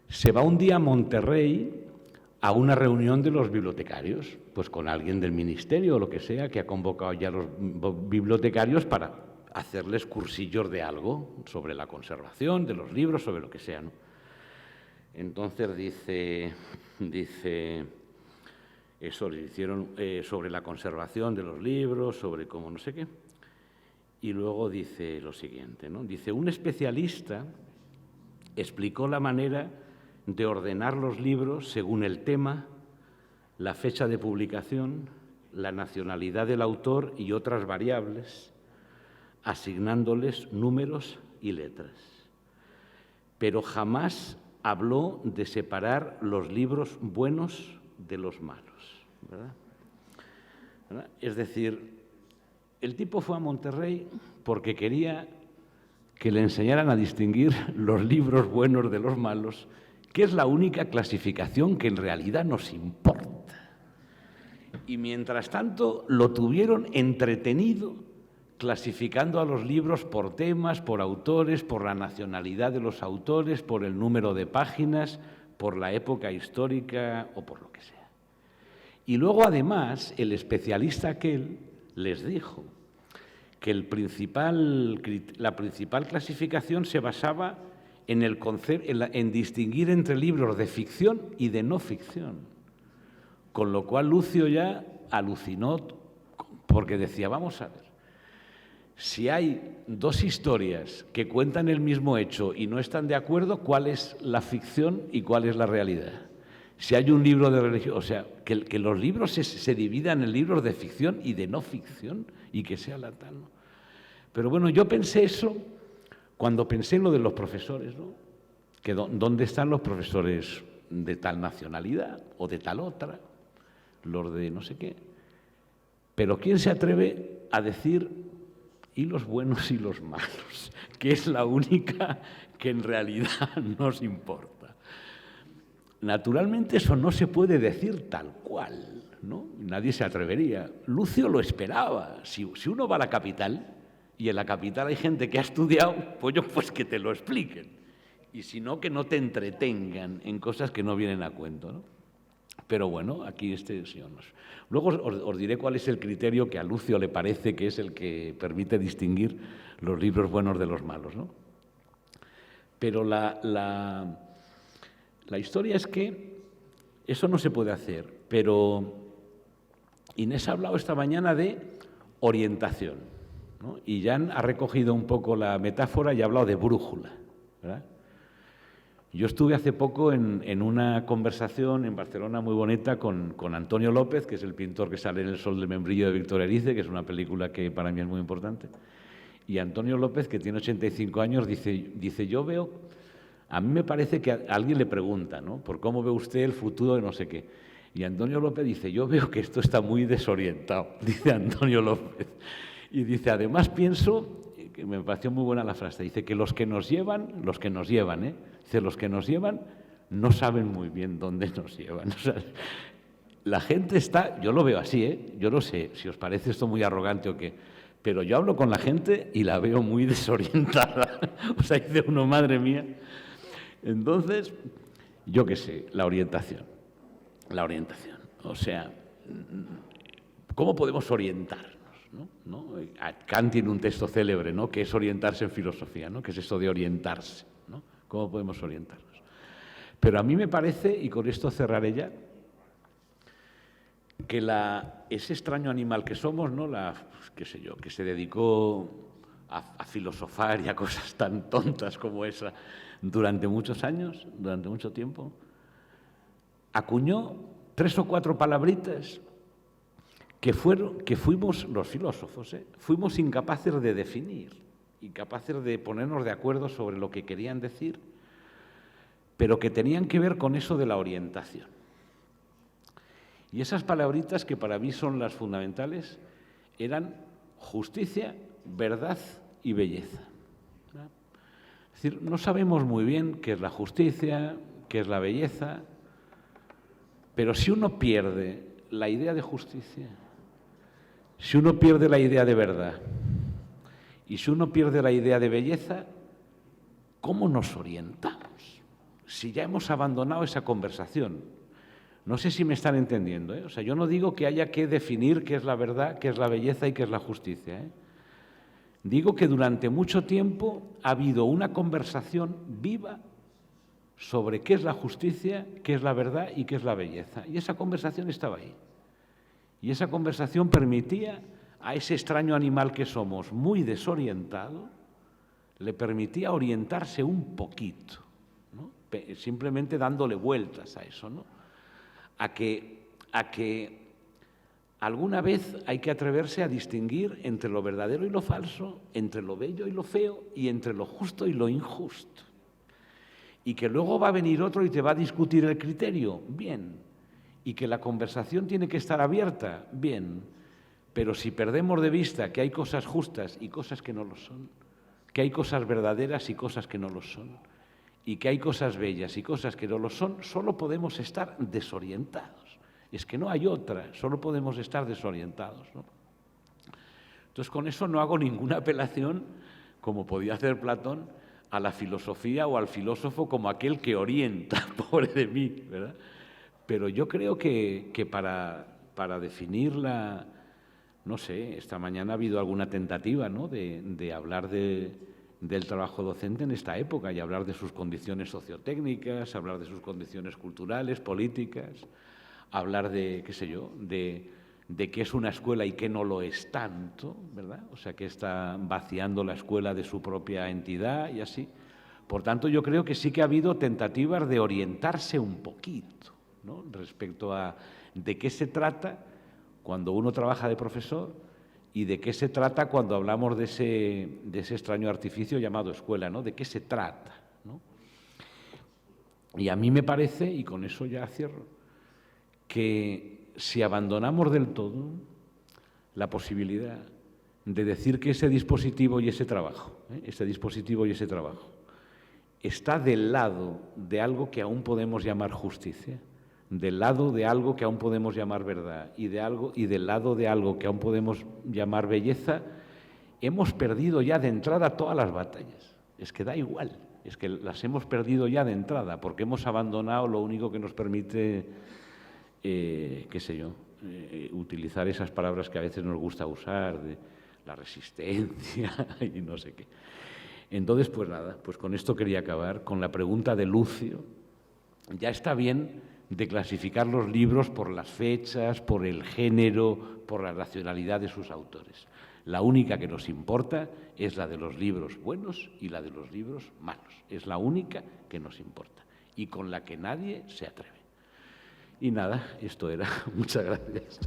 se va un día a Monterrey a una reunión de los bibliotecarios, pues con alguien del ministerio o lo que sea, que ha convocado ya a los bibliotecarios para hacerles cursillos de algo sobre la conservación de los libros, sobre lo que sea, ¿no? Entonces dice eso, le hicieron sobre la conservación de los libros, sobre cómo no sé qué, y luego dice lo siguiente, ¿no? Dice, un especialista explicó la manera de ordenar los libros según el tema, la fecha de publicación, la nacionalidad del autor y otras variables, asignándoles números y letras. Pero jamás habló de separar los libros buenos de los malos, ¿verdad? Es decir, el tipo fue a Monterrey porque quería que le enseñaran a distinguir los libros buenos de los malos, que es la única clasificación que en realidad nos importa. Y mientras tanto lo tuvieron entretenido clasificando a los libros por temas, por autores, por la nacionalidad de los autores, por el número de páginas, por la época histórica o por lo que sea. Y luego, además, el especialista aquel les dijo que la principal clasificación se basaba en distinguir entre libros de ficción y de no ficción. Con lo cual Lucio ya alucinó porque decía, vamos a ver, si hay dos historias que cuentan el mismo hecho y no están de acuerdo, ¿cuál es la ficción y cuál es la realidad? Si hay un libro de religión, o sea, que los libros se dividan en libros de ficción y de no ficción y que sea la tal, ¿no? Pero bueno, yo pensé eso cuando pensé en lo de los profesores, ¿no? Que ¿dónde están los profesores de tal nacionalidad o de tal otra? Los de no sé qué. Pero ¿quién se atreve a decir y los buenos y los malos? Que es la única que en realidad nos importa. Naturalmente eso no se puede decir tal cual, ¿no? Nadie se atrevería. Lucio lo esperaba. Si uno va a la capital y en la capital hay gente que ha estudiado, pues que te lo expliquen. Y si no, que no te entretengan en cosas que no vienen a cuento, ¿no? Pero bueno, aquí este señor nos... Luego os diré cuál es el criterio que a Lucio le parece que es el que permite distinguir los libros buenos de los malos, ¿no? Pero la historia es que eso no se puede hacer, pero Inés ha hablado esta mañana de orientación, ¿no? Y Jan ha recogido un poco la metáfora y ha hablado de brújula, ¿verdad? Yo estuve hace poco en una conversación en Barcelona muy bonita con Antonio López, que es el pintor que sale en El sol del membrillo de Víctor Erice, que es una película que para mí es muy importante. Y Antonio López, que tiene 85 años, dice yo veo, a mí me parece que a alguien le pregunta, ¿no? ¿Por cómo ve usted el futuro de no sé qué? Y Antonio López dice, yo veo que esto está muy desorientado, dice Antonio López. Y dice, además pienso, que me pareció muy buena la frase, dice que los que nos llevan, dice, los que nos llevan no saben muy bien dónde nos llevan. O sea, la gente está, yo lo veo así, yo no sé si os parece esto muy arrogante o qué, pero yo hablo con la gente y la veo muy desorientada. O sea, dice uno, madre mía. Entonces, yo qué sé, la orientación. O sea, ¿cómo podemos orientarnos? ¿No? Kant tiene un texto célebre, ¿no? Que es orientarse en filosofía, ¿no? Que es eso de orientarse, ¿no? ¿Cómo podemos orientarnos? Pero a mí me parece, y con esto cerraré ya, que ese extraño animal que somos, ¿no? Qué sé yo, que se dedicó a filosofar y a cosas tan tontas como esa durante muchos años, durante mucho tiempo, acuñó 3 o 4 palabritas que fuimos los filósofos, fuimos incapaces de definir, incapaces de ponernos de acuerdo sobre lo que querían decir, pero que tenían que ver con eso de la orientación. Y esas palabritas que para mí son las fundamentales eran justicia, verdad y belleza. Es decir, no sabemos muy bien qué es la justicia, qué es la belleza, pero si uno pierde la idea de justicia, si uno pierde la idea de verdad y si uno pierde la idea de belleza, ¿cómo nos orientamos? Si ya hemos abandonado esa conversación. No sé si me están entendiendo, ¿eh? O sea, yo no digo que haya que definir qué es la verdad, qué es la belleza y qué es la justicia, ¿eh? Digo que durante mucho tiempo ha habido una conversación viva sobre qué es la justicia, qué es la verdad y qué es la belleza. Y esa conversación estaba ahí. Y esa conversación permitía a ese extraño animal que somos, muy desorientado, le permitía orientarse un poquito, ¿no? Simplemente dándole vueltas a eso, ¿no? A que alguna vez hay que atreverse a distinguir entre lo verdadero y lo falso, entre lo bello y lo feo y entre lo justo y lo injusto. Y que luego va a venir otro y te va a discutir el criterio, bien. Y que la conversación tiene que estar abierta, bien. Pero si perdemos de vista que hay cosas justas y cosas que no lo son, que hay cosas verdaderas y cosas que no lo son, y que hay cosas bellas y cosas que no lo son, solo podemos estar desorientados. Es que no hay otra, solo podemos estar desorientados, ¿no? Entonces, con eso no hago ninguna apelación, como podía hacer Platón, a la filosofía o al filósofo como aquel que orienta, pobre de mí, ¿verdad? Pero yo creo que para definirla, no sé, esta mañana ha habido alguna tentativa, ¿no?, de hablar del trabajo docente en esta época y hablar de sus condiciones sociotécnicas, hablar de sus condiciones culturales, políticas, hablar de, qué sé yo, de qué es una escuela y qué no lo es tanto, ¿verdad? O sea, que está vaciando la escuela de su propia entidad y así. Por tanto, yo creo que sí que ha habido tentativas de orientarse un poquito, ¿no?, respecto a de qué se trata cuando uno trabaja de profesor y de qué se trata cuando hablamos de ese extraño artificio llamado escuela, ¿no? De qué se trata, ¿no? Y a mí me parece, y con eso ya cierro, que si abandonamos del todo la posibilidad de decir que ese dispositivo y ese trabajo, está del lado de algo que aún podemos llamar justicia, del lado de algo que aún podemos llamar verdad y del lado de algo que aún podemos llamar belleza, hemos perdido ya de entrada todas las batallas. Es que da igual, es que las hemos perdido ya de entrada porque hemos abandonado lo único que nos permite, qué sé yo, utilizar esas palabras que a veces nos gusta usar, de la resistencia y no sé qué. Entonces, pues nada, pues con esto quería acabar, con la pregunta de Lucio. Ya está bien de clasificar los libros por las fechas, por el género, por la nacionalidad de sus autores. La única que nos importa es la de los libros buenos y la de los libros malos. Es la única que nos importa y con la que nadie se atreve. Y nada, esto era. Muchas gracias.